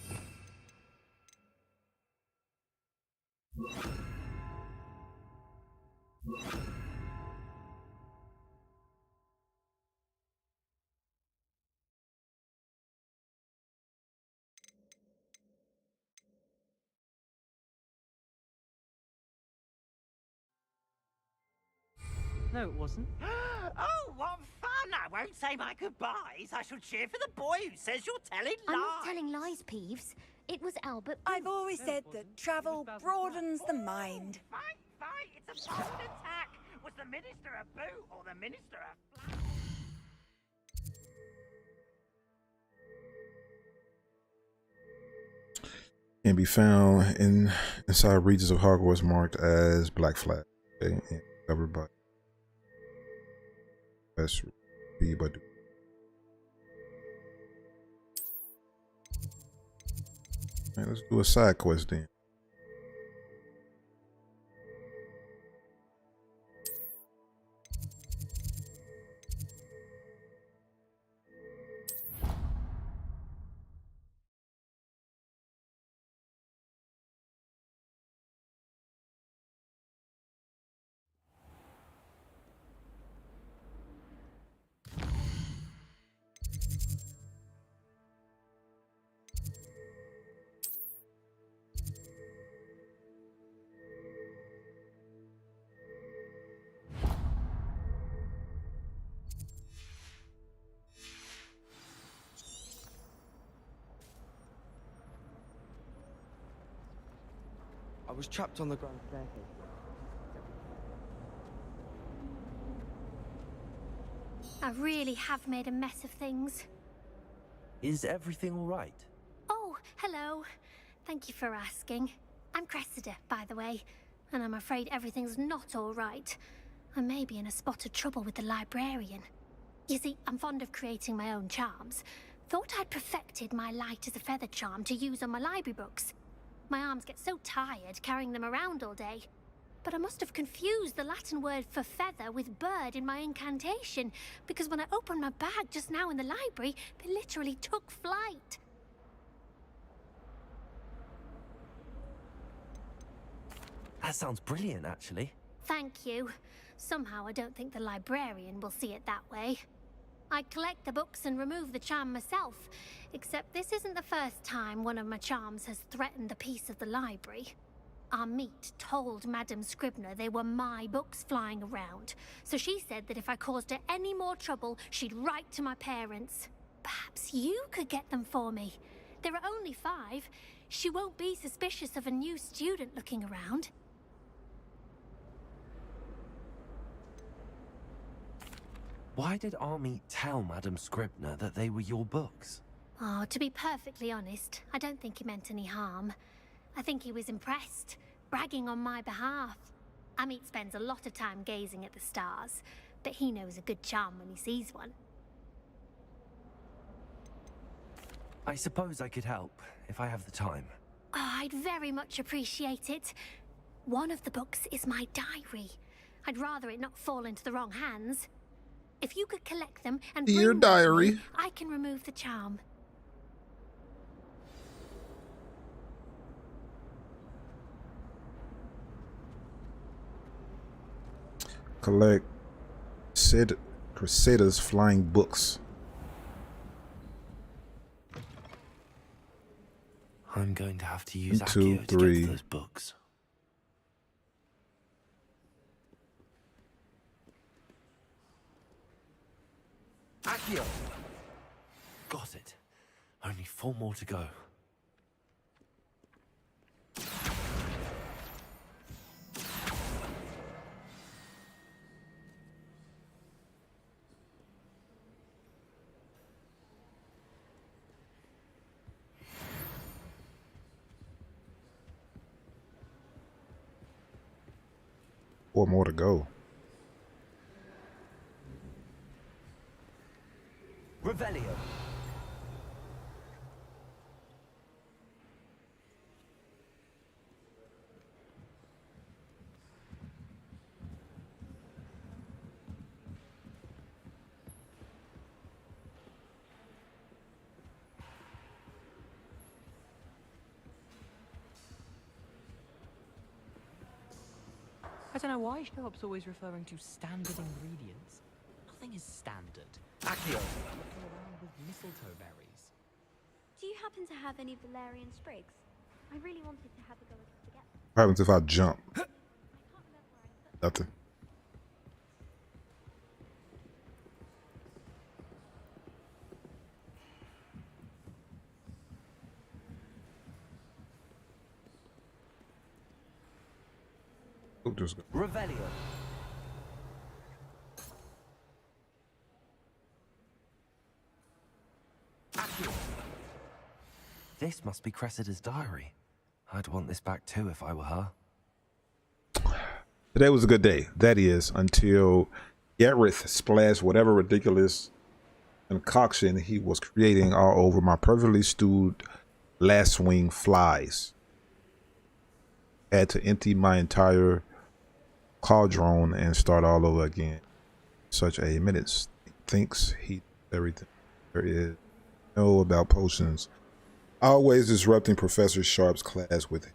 No, it wasn't.
Oh, what fun! I won't say my goodbyes. I shall cheer for the boy who says you're telling lies.
I'm not telling lies, Peeves. It was Albert Boot.
I've always said that travel broadens the mind.
Fight, fight! It's a bold attack! Was the Minister a boot or the Minister a flat?
Can be found inside regions of Hogwarts marked as Black Flag. Okay, and covered by best be but Alright, let's do a side quest then.
I was trapped on the grand staircase.
I really have made a mess of things.
Is everything all right?
Oh, hello. Thank you for asking. I'm Cressida, by the way, and I'm afraid everything's not all right. I may be in a spot of trouble with the librarian. You see, I'm fond of creating my own charms. Thought I'd perfected my light as a feather charm to use on my library books. My arms get so tired carrying them around all day. But I must have confused the Latin word for feather with bird in my incantation, because when I opened my bag just now in the library, they literally took flight.
That sounds brilliant, actually.
Thank you. Somehow I don't think the librarian will see it that way. I collect the books and remove the charm myself, except this isn't the first time one of my charms has threatened the peace of the library. Our meet told Madame Scribner they were my books flying around, so she said that if I caused her any more trouble, she'd write to my parents. Perhaps you could get them for me. There are only 5. She won't be suspicious of a new student looking around.
Why did Army tell Madame Scribner that they were your books?
Oh, to be perfectly honest, I don't think he meant any harm. I think he was impressed, bragging on my behalf. Amit spends a lot of time gazing at the stars, but he knows a good charm when he sees one.
I suppose I could help, if I have the time.
Oh, I'd very much appreciate it. One of the books is my diary. I'd rather it not fall into the wrong hands. If you could collect them and bring
Your
them to
diary.
me, I can remove the charm.
Collect Crusaders flying books.
I'm going to have to use
1,
Accio
2,
to
3.
get to those books. Accio! Got it. Only 4 more to go.
Four more to go.
Revelio.
I don't know why Sharp's always referring to standard ingredients. Nothing is standard.
Accio.
Walking around with mistletoe berries.
Do you happen to have any valerian sprigs? I really wanted to have a go at it.
What happens if I jump? Nothing. Oh, just go.
Revelio. Accio. This must be Cressida's diary. I'd want this back too if I were her.
Today was a good day. That is, until Gareth splashed whatever ridiculous concoction he was creating all over my perfectly stewed last wing flies. Had to empty my entire cauldron and start all over again. Such a minute. Thinks he everything there is know about potions. Always disrupting Professor Sharp's class with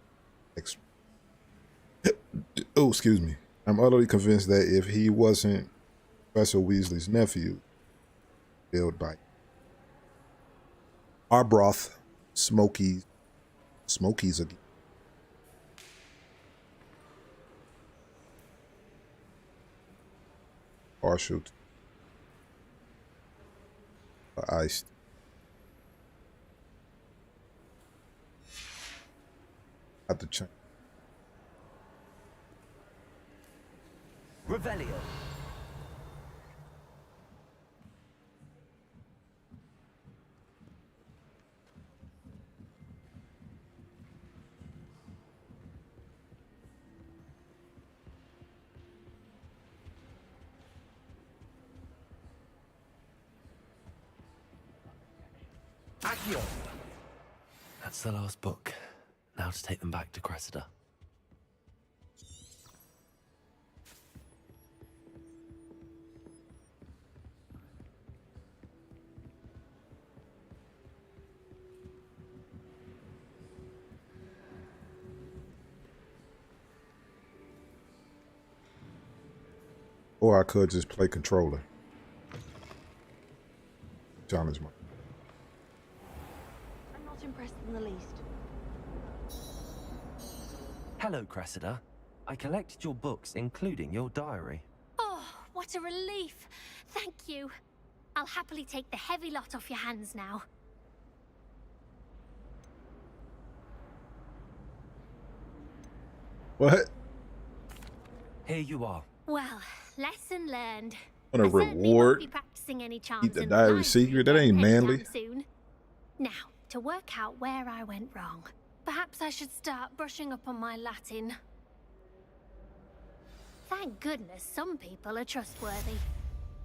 oh, excuse me. I'm utterly convinced that if he wasn't Professor Weasley's nephew, killed by Arbroath Smokies again. Partial iced. Have to change.
Revelio. Accio. That's the last book. Now to take them back to Cressida.
Or I could just play controller. Challenge my.
I'm not impressed in the least.
Hello, Cressida. I collected your books, including your diary.
Oh, what a relief. Thank you. I'll happily take the heavy lot off your hands now.
What?
Here you are.
Well, lesson learned.
On a
I certainly won't
reward.
be practicing any
Keep
charms
the
in
diary
library
secret. That ain't
again
manly.
anytime soon. Now, to work out where I went wrong. Perhaps I should start brushing up on my Latin. Thank goodness some people are trustworthy.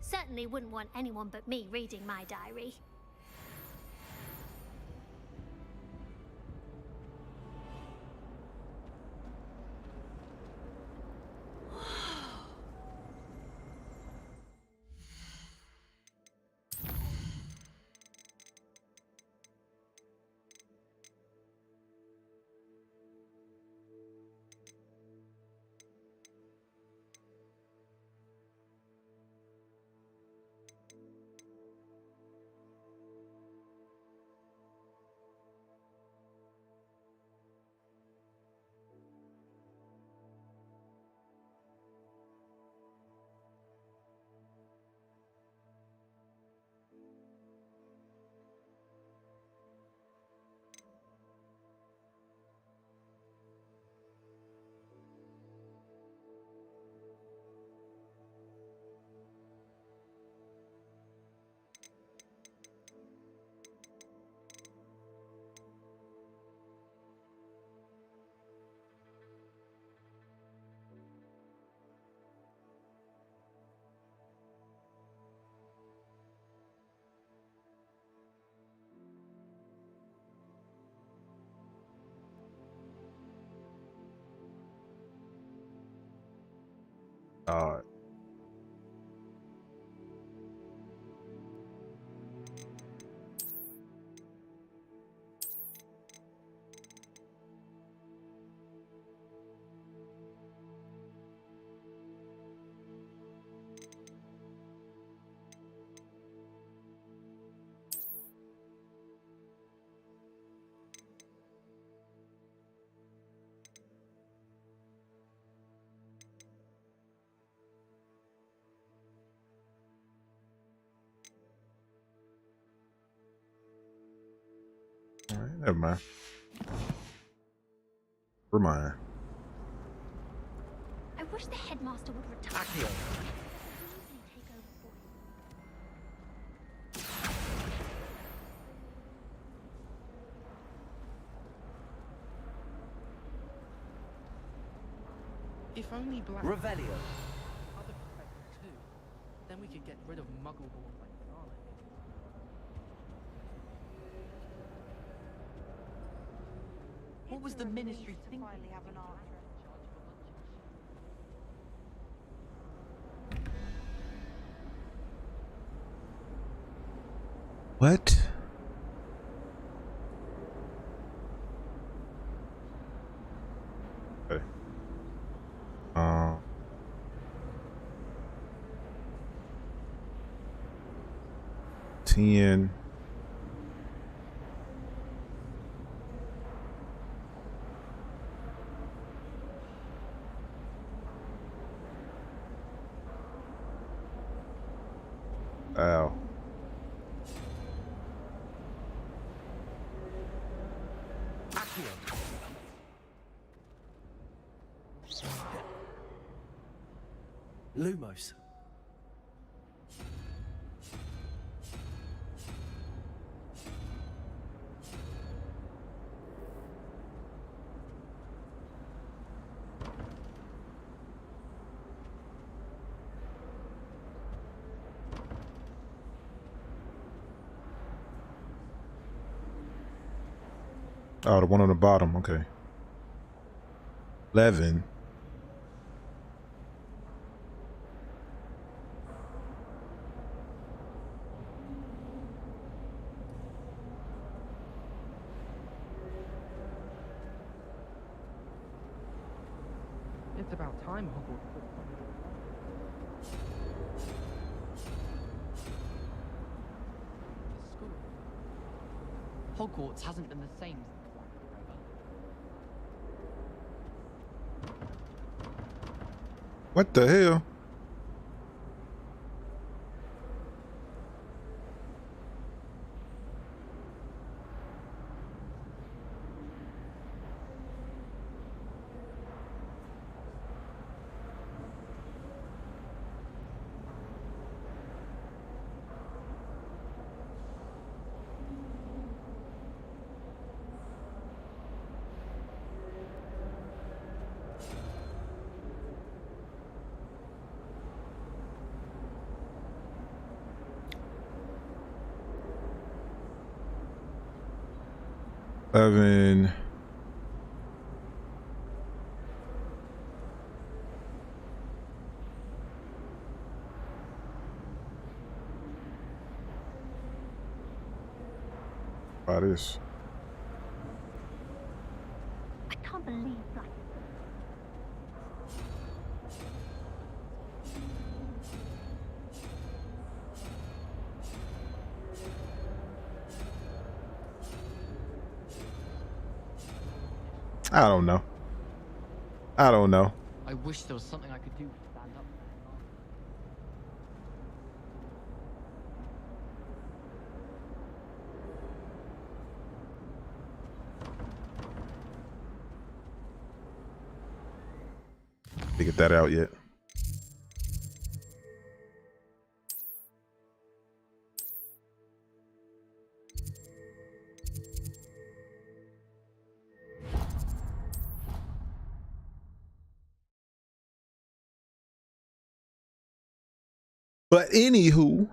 Certainly wouldn't want anyone but me reading my diary.
All right, never mind. Remind.
I wish the headmaster would retire.
If only Black...
Revelio.
Other professors too. Then we could get rid of Muggleborn like Garlic. What was the Ministry thinking?
What? Okay. 10. Ow.
Lumos.
Oh, the one on the bottom. Okay. 11.
It's about time Hogwarts put something the school. Hogwarts hasn't been the same since Black Forever.
What the hell? 11. Try this.
I can't believe like
I don't know. I don't know.
I wish there was something I could do to stand up.
Figured that out yet. But anywho,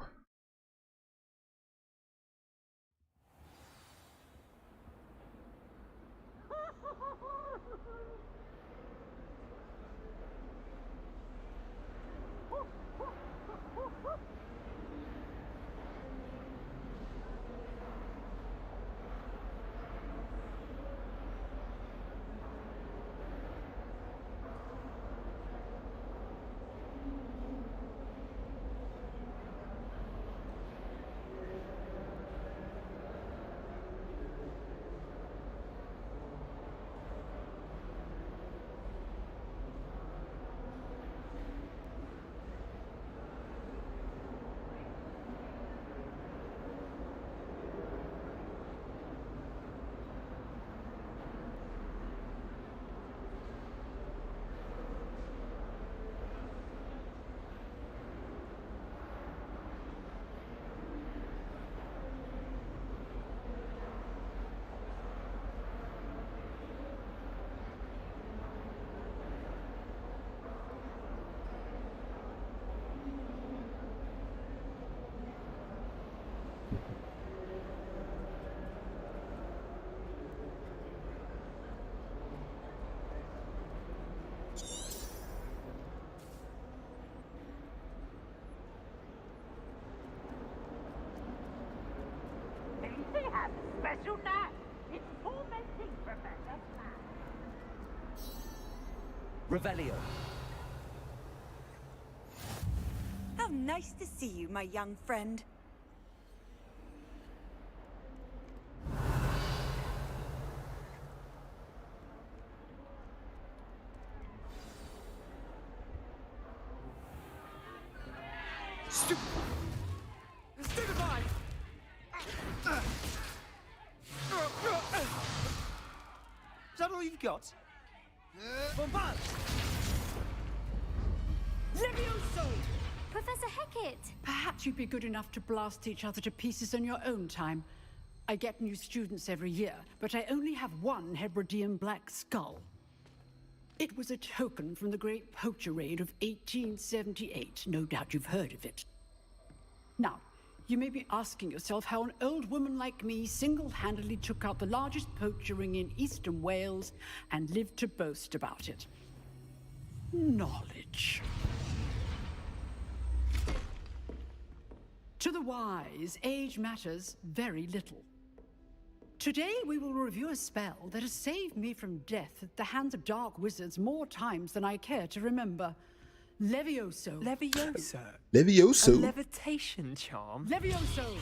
They have a special knack. It's tormenting Professor
Revelio.
How nice to see you, my young friend.
Stupefy!
Is that all you've got? Bombard!
Levioso!
Professor Hecat!
Perhaps you'd be good enough to blast each other to pieces in your own time. I get new students every year, but I only have one Hebridean black skull. It was a token from the Great Poacher Raid of 1878. No doubt you've heard of it. Now, you may be asking yourself how an old woman like me single-handedly took out the largest poacher ring in eastern Wales and lived to boast about it. Knowledge. To the wise, age matters very little. Today we will review a spell that has saved me from death at the hands of dark wizards more times than I care to remember. Levioso.
Levioso?
Levioso.
A levitation charm?
Levioso!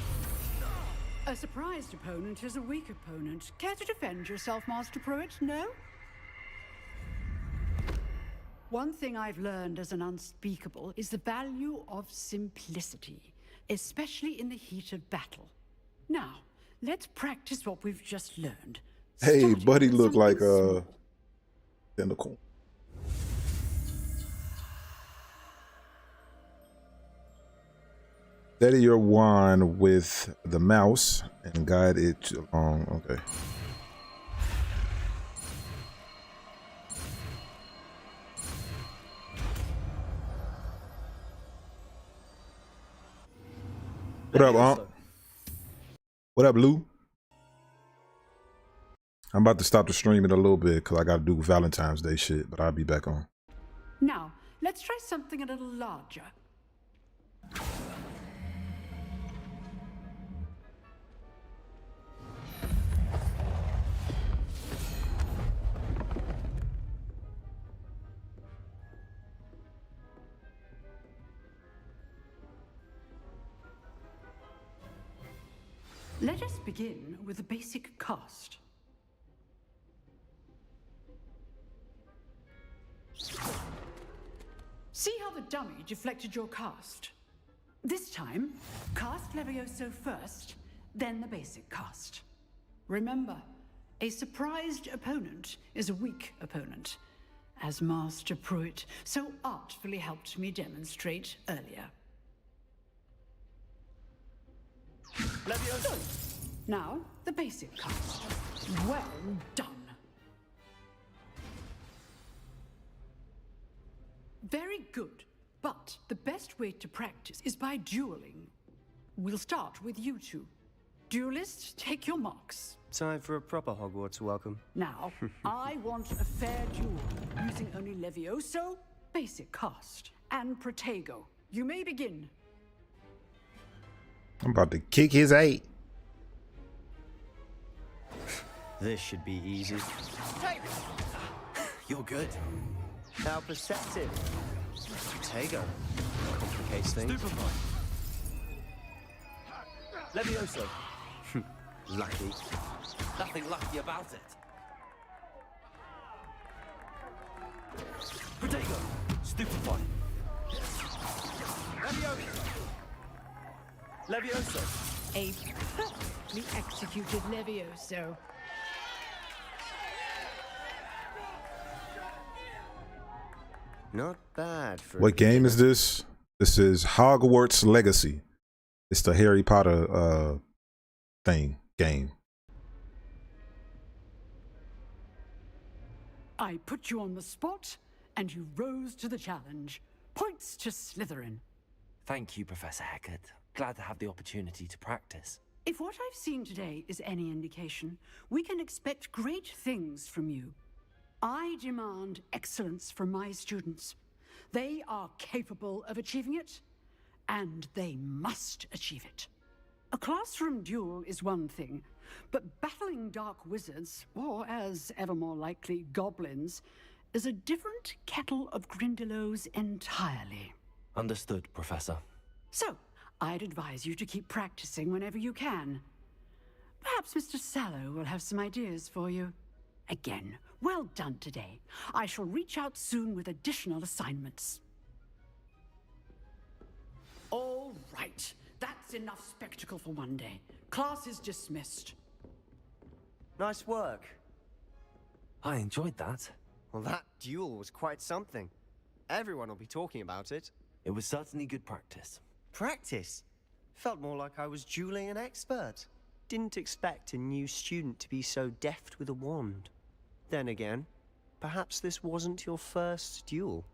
A surprised opponent is a weak opponent. Care to defend yourself, Master Pruitt? No? One thing I've learned as an unspeakable is the value of simplicity, especially in the heat of battle. Now, let's practice what we've just learned.
hey,
Starting
buddy,
with
look like
something
tentacle. Steady your wand with the mouse and guide it along. Okay. What up, Unc? What up, Lou? I'm about to stop the stream in a little bit because I got to do Valentine's Day shit, but I'll be back on.
Now, let's try something a little larger. Let us begin with the basic cast. See how the dummy deflected your cast? This time, cast Levioso first, then the basic cast. Remember, a surprised opponent is a weak opponent, as Master Pruitt so artfully helped me demonstrate earlier.
Levioso!
Now, the basic cast. Well done. Very good, but the best way to practice is by dueling. We'll start with you two. Duelists, take your marks.
Time for a proper Hogwarts welcome.
Now, I want a fair duel, using only Levioso, basic cast, and Protego. You may begin.
I'm about to kick his eight.
This should be easy. You're good. How perceptive. Protego. Complicates things.
Stupefy.
Levioso. Lucky.
Nothing lucky about it. Protego. Stupefy.
Levioso.
A perfectly executed Levioso.
Not bad for
What game is this? This is Hogwarts Legacy. It's the Harry Potter game.
I put you on the spot, and you rose to the challenge. Points to Slytherin.
Thank you, Professor Hecat. Glad to have the opportunity to practice.
If what I've seen today is any indication, we can expect great things from you. I demand excellence from my students. They are capable of achieving it, and they must achieve it. A classroom duel is one thing, but battling dark wizards, or as ever more likely, goblins, is a different kettle of Grindylows entirely.
Understood, Professor.
So, I'd advise you to keep practicing whenever you can. Perhaps Mr. Sallow will have some ideas for you. Again, well done today. I shall reach out soon with additional assignments. All right. That's enough spectacle for one day. Class is dismissed.
Nice work.
I enjoyed that.
Well, that duel was quite something. Everyone will be talking about it.
It was certainly good practice.
Practice? Felt more like I was dueling an expert. Didn't expect a new student to be so deft with a wand. Then again, perhaps this wasn't your first duel.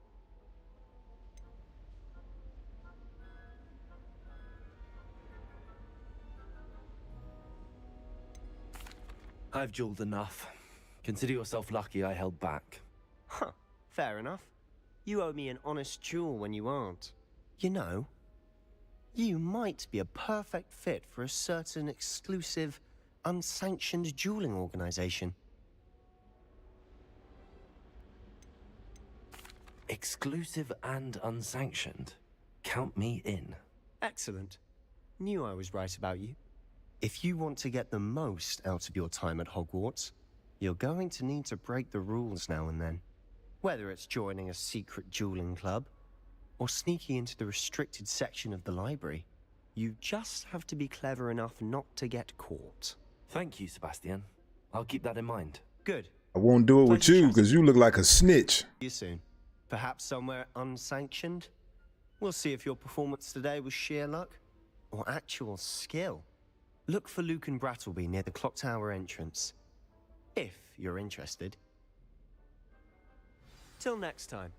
I've dueled enough. Consider yourself lucky I held back.
Huh, fair enough. You owe me an honest duel when you aren't. You know, you might be a perfect fit for a certain exclusive, unsanctioned dueling organization.
Exclusive and unsanctioned. Count me in.
Excellent. Knew I was right about you. If you want to get the most out of your time at Hogwarts, you're going to need to break the rules now and then. Whether it's joining a secret dueling club, or sneaking into the restricted section of the library, you just have to be clever enough not to get caught.
Thank you, Sebastian. I'll keep that in mind.
Good.
I won't do it with you because you look like a snitch.
See you soon. Perhaps somewhere unsanctioned? We'll see if your performance today was sheer luck or actual skill. Look for Luke and Brattleby near the clock tower entrance, if you're interested. Till next time.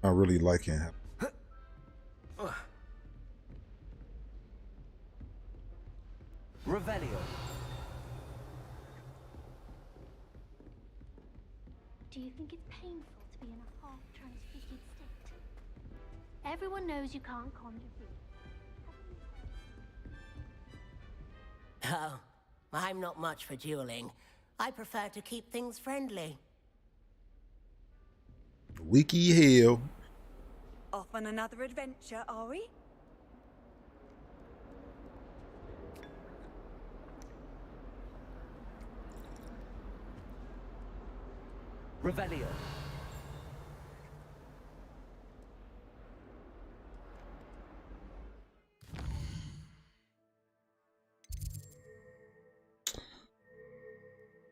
not really liking him.
Revelio.
Do you think it's painful to be in a half-transfigured state? Everyone knows you can't conjure food.
Oh, I'm not much for dueling. I prefer to keep things friendly.
Wiki hell.
Off on another adventure, are we?
Revelio.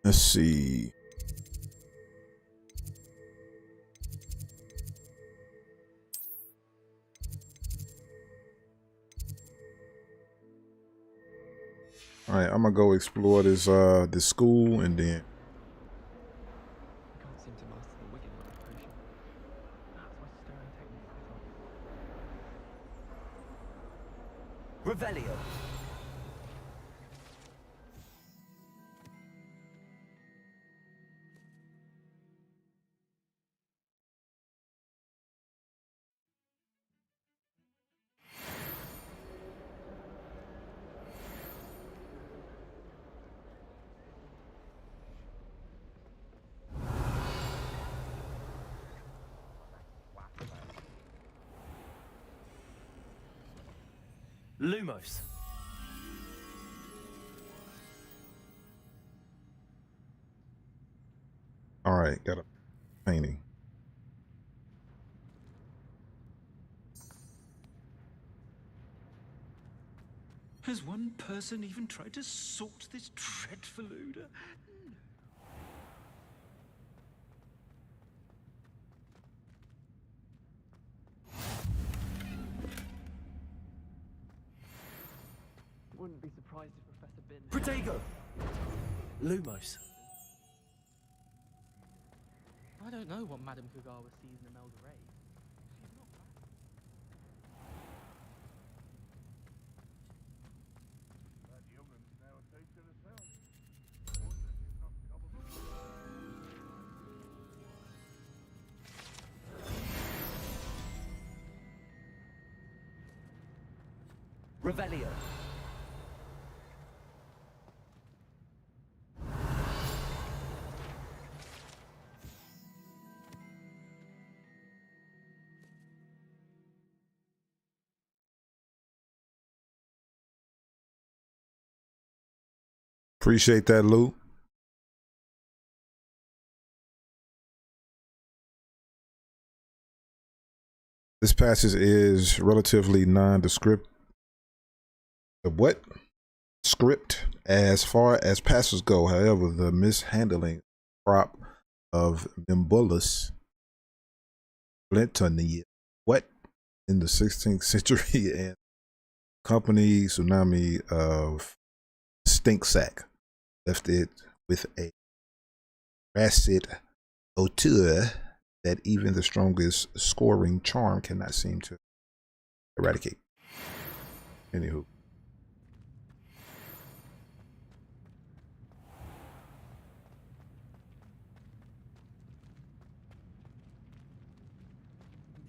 Let's see. All right, I'm gonna go explore this this school and then.
Can't seem to master the wicked potion. That's my stirring technique.
Revelio. Lumos.
All right, got a painting.
Has one person even tried to sort this dreadful odor?
Wouldn't be surprised if Professor Bin...
Protego. Lumos.
I don't know what Madame Kugawa sees in Imelda Ray.
Revelio.
Appreciate that, Lou. This passage is relatively nondescript. What? Script as far as passages go. However, the mishandling prop of Mimbulus Blintony, what, in the 16th century and company tsunami of stink sack left it with a rancid odor that even the strongest scoring charm cannot seem to eradicate. Anywho.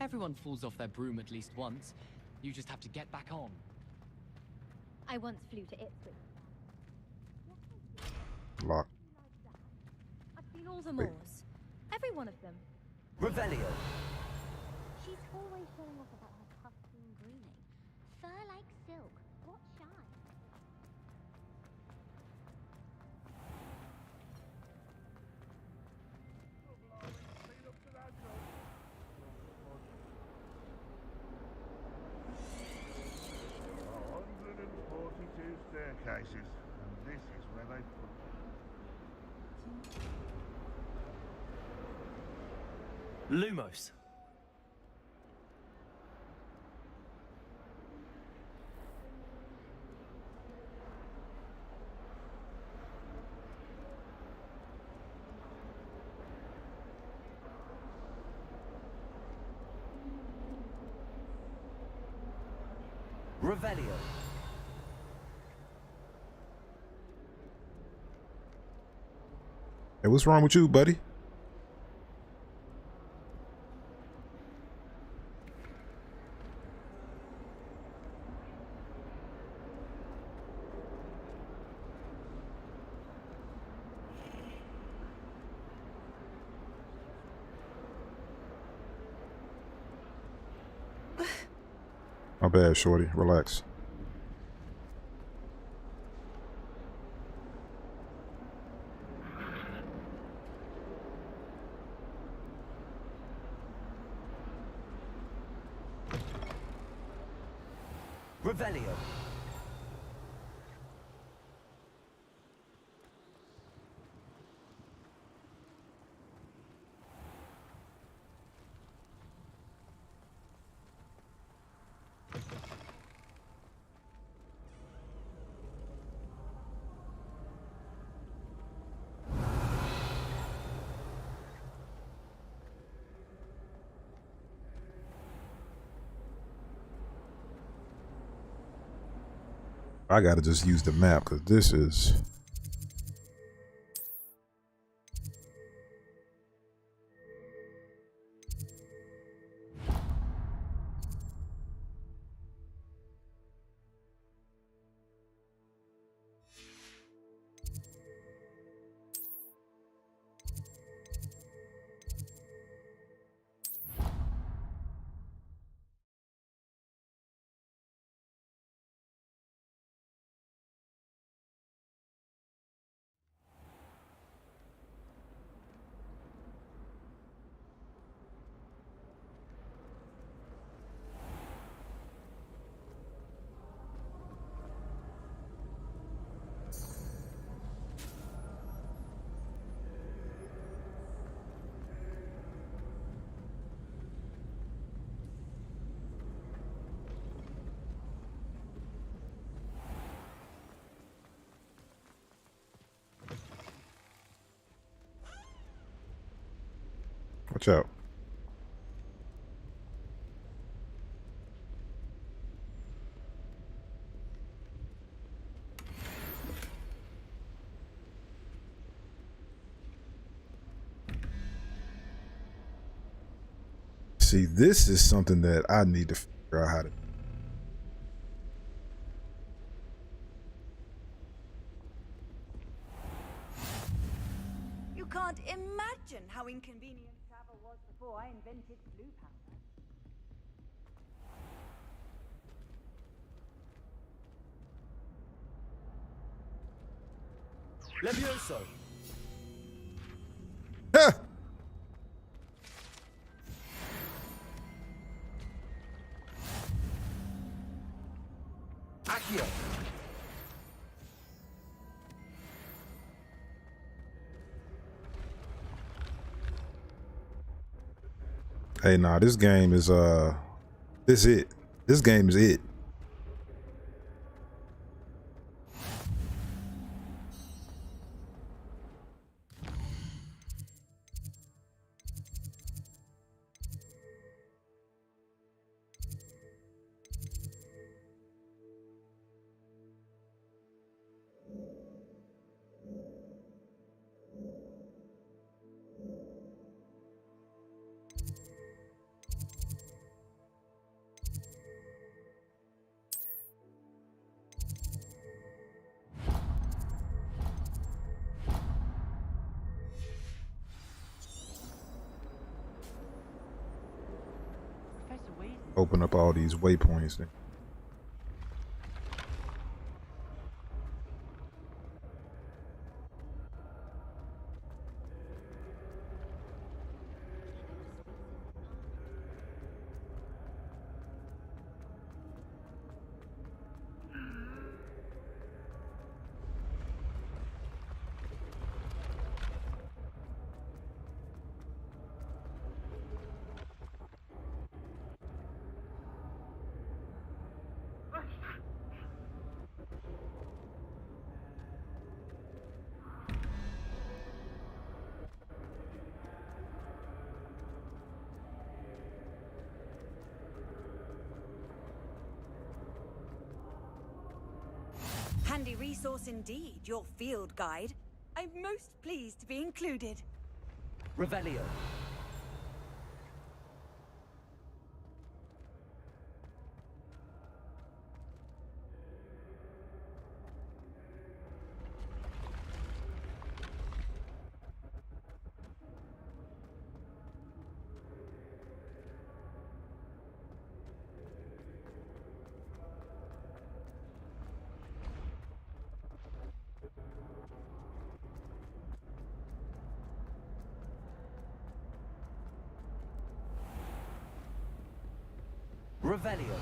Everyone falls off their broom at least once. You just have to get back on.
I once flew to Ipswich.
Lock.
I've seen all the moors. Every one of them.
Revelio.
She's always showing off about her tufts and grooming. Fur like silk. What shine?
Staircases, and this is where they put
Lumos.
Revelio.
Hey, what's wrong with you, buddy? My bad, shorty. Relax.
Revelio.
I gotta just use the map because this is. Watch out. See, this is something that I need to figure out how to.
You can't imagine how inconvenient travel was before I invented blue powder.
Levioso. Accio.
Hey, nah, this game is this it. This game is it. Open up all these waypoints.
Handy resource indeed, your field guide. I'm most pleased to be included.
Revelio. Revelio.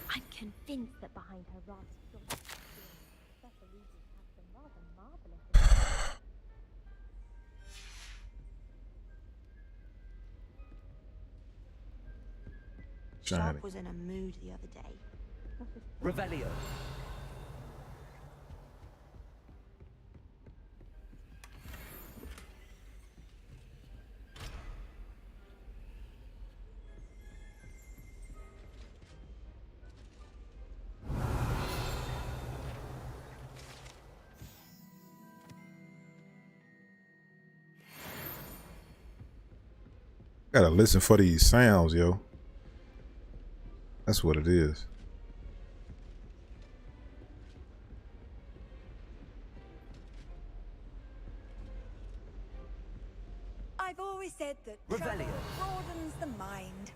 I'm convinced that behind her rather strong Professor Reeves has some rather marvelous.
Shining.
Was in a mood the other day.
Revelio.
Gotta listen for these sounds, yo. That's what it is.
I've always said that travel broadens the mind.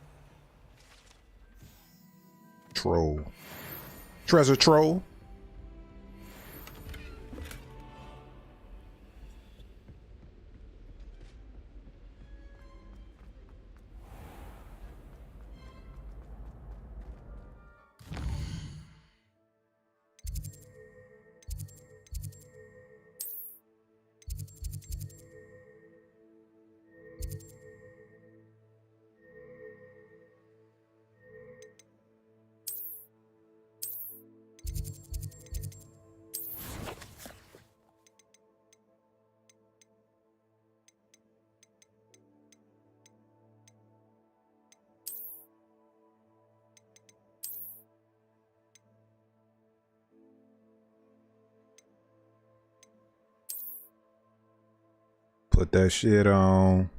Troll. Treasure troll. Put that shit on.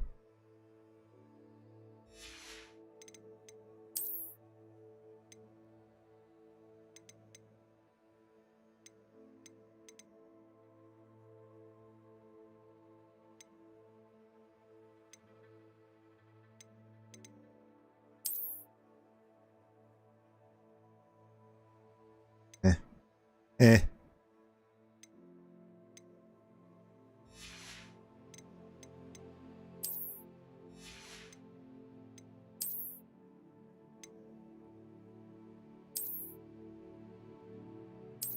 Eh.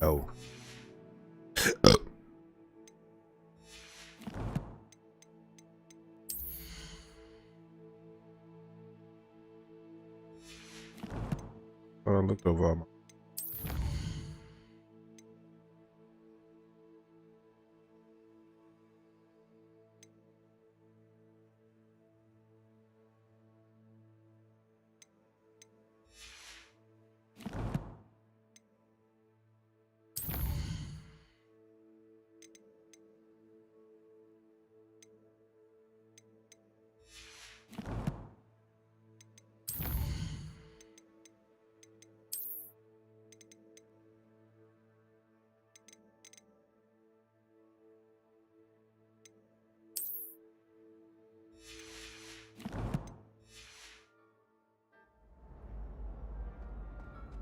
Oh. I looked over all my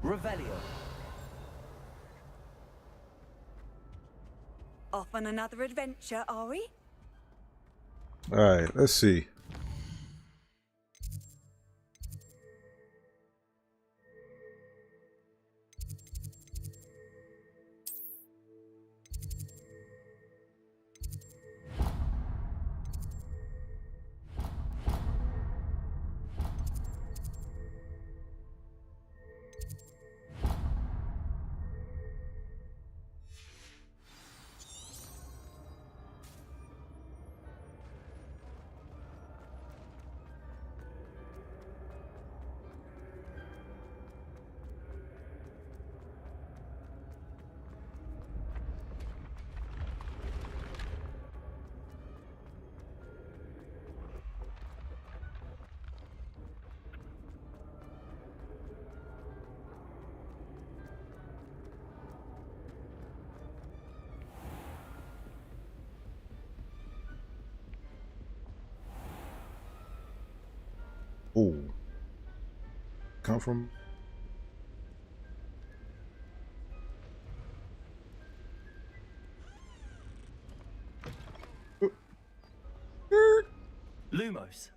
Revelio.
Off on another adventure, are we?
All right, let's see. come from?
Lumos.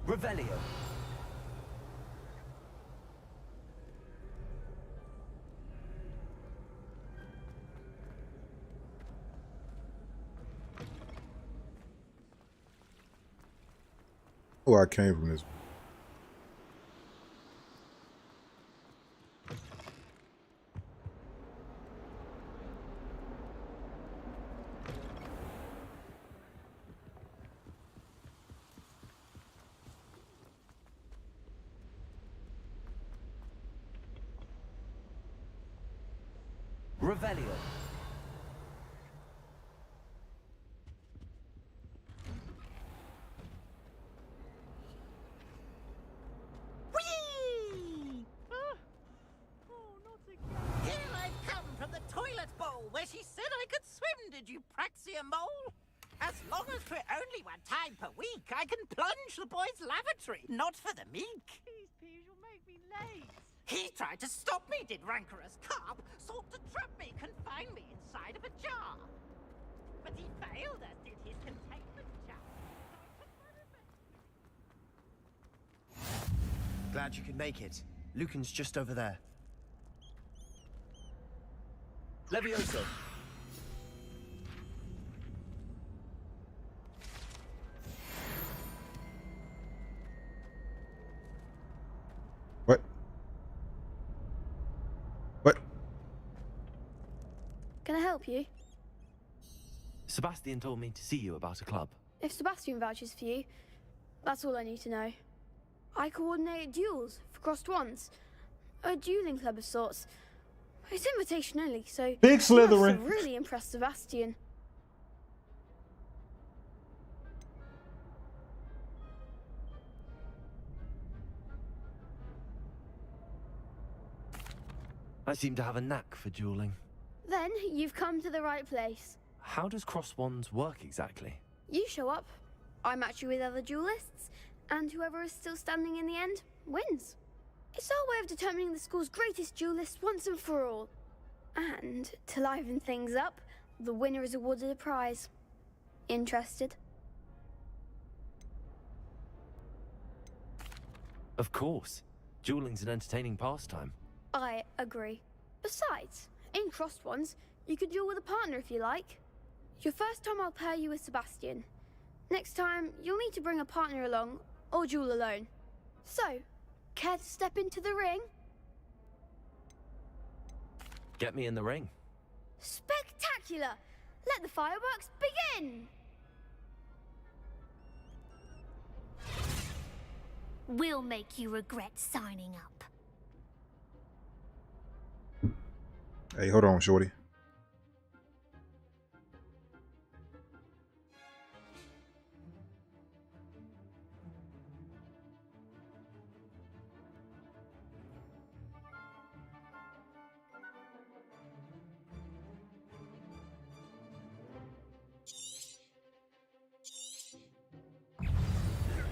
Revelio.
Oh, I came from this.
Revelio.
Whee! Here I've come from the toilet bowl where she said I could swim, did you Praxia mole? As long as for only one time per week, I can plunge the boys' lavatory, not for the meek.
Please, Peas, you'll make me late.
He tried to stop me, did rancorous carp, sought to trap me, confine me inside of a jar. But he failed, as did his containment jar.
Glad you could make it. Lucan's just over there.
Levioso.
What? What?
Can I help you?
Sebastian told me to see you about a club.
If Sebastian vouches for you, that's all I need to know. I coordinate duels for crossed ones. A dueling club of sorts. It's invitation only, so
Big
you must
Slytherin.
have really impressed Sebastian.
I seem to have a knack for dueling.
Then you've come to the right place.
How does cross wands work exactly?
You show up, I match you with other duelists, and whoever is still standing in the end wins. It's our way of determining the school's greatest duelist once and for all. And to liven things up, the winner is awarded a prize. Interested?
Of course. Dueling's an entertaining pastime.
I agree. Besides, in crossed ones, you could duel with a partner if you like. Your first time I'll pair you with Sebastian. Next time, you'll need to bring a partner along, or duel alone. So, care to step into the ring?
Get me in the ring.
Spectacular! Let the fireworks begin!
We'll make you regret signing up.
Hey, hold on, shorty.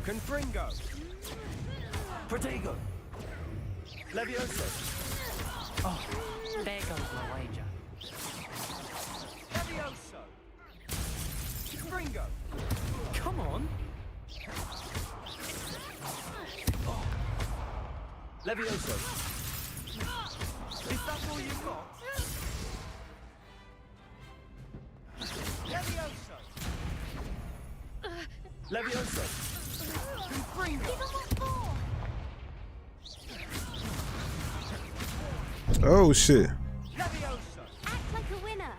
Confringo.
Protego. Levioso.
Oh, there goes my wager.
Levioso. Confringo.
Come on.
Levioso. Is that all you got?
Levioso!
Levioso.
Oh shit.
Levioso!
Act like a winner.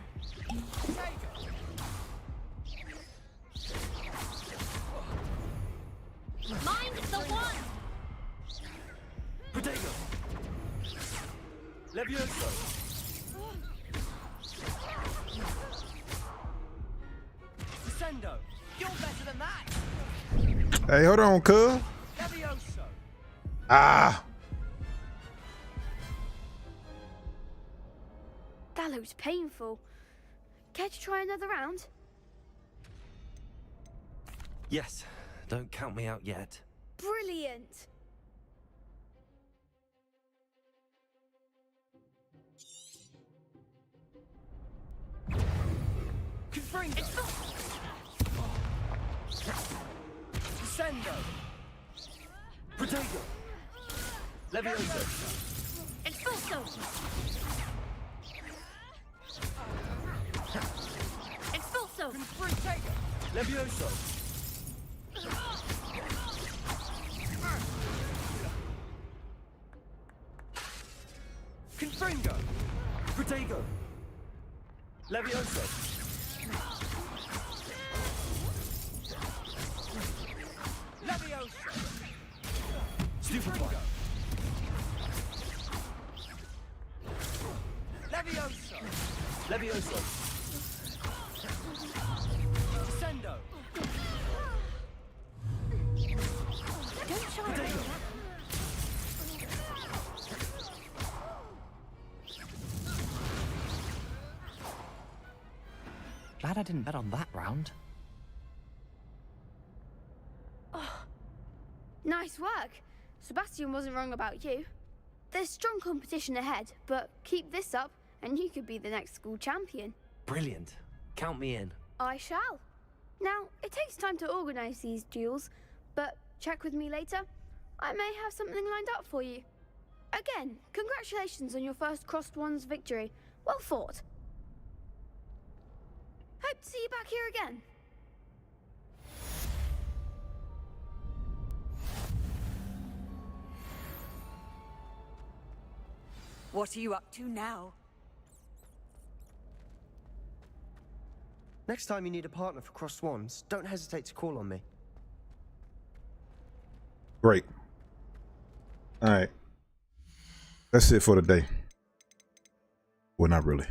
Mind the one.
Protego. Levioso. Descendo.
You're better than that!
Hey, hold on, cuz.
Levioso!
Ah.
That looks painful. Care to try another round?
Yes. Don't count me out yet.
Brilliant!
Confringo. Descendo. Protego. Levioso.
Expulso. Expulso.
Protego. Levioso. Confringo. Protego. Levioso.
Levioso!
Stupefy.
Levioso!
Levioso. Descendo.
Don't shy away.
Protego.
Glad I didn't bet on that round.
Nice work. Sebastian wasn't wrong about you. There's strong competition ahead, but keep this up and you could be the next school champion.
Brilliant. Count me in.
I shall. Now, it takes time to organise these duels, but check with me later. I may have something lined up for you. Again, congratulations on your first Crossed Ones victory. Well fought. Hope to see you back here again.
What are you up to now?
Next time you need a partner for Crossed Swans, don't hesitate to call on me.
Great. All right. That's it for today. Well, not really.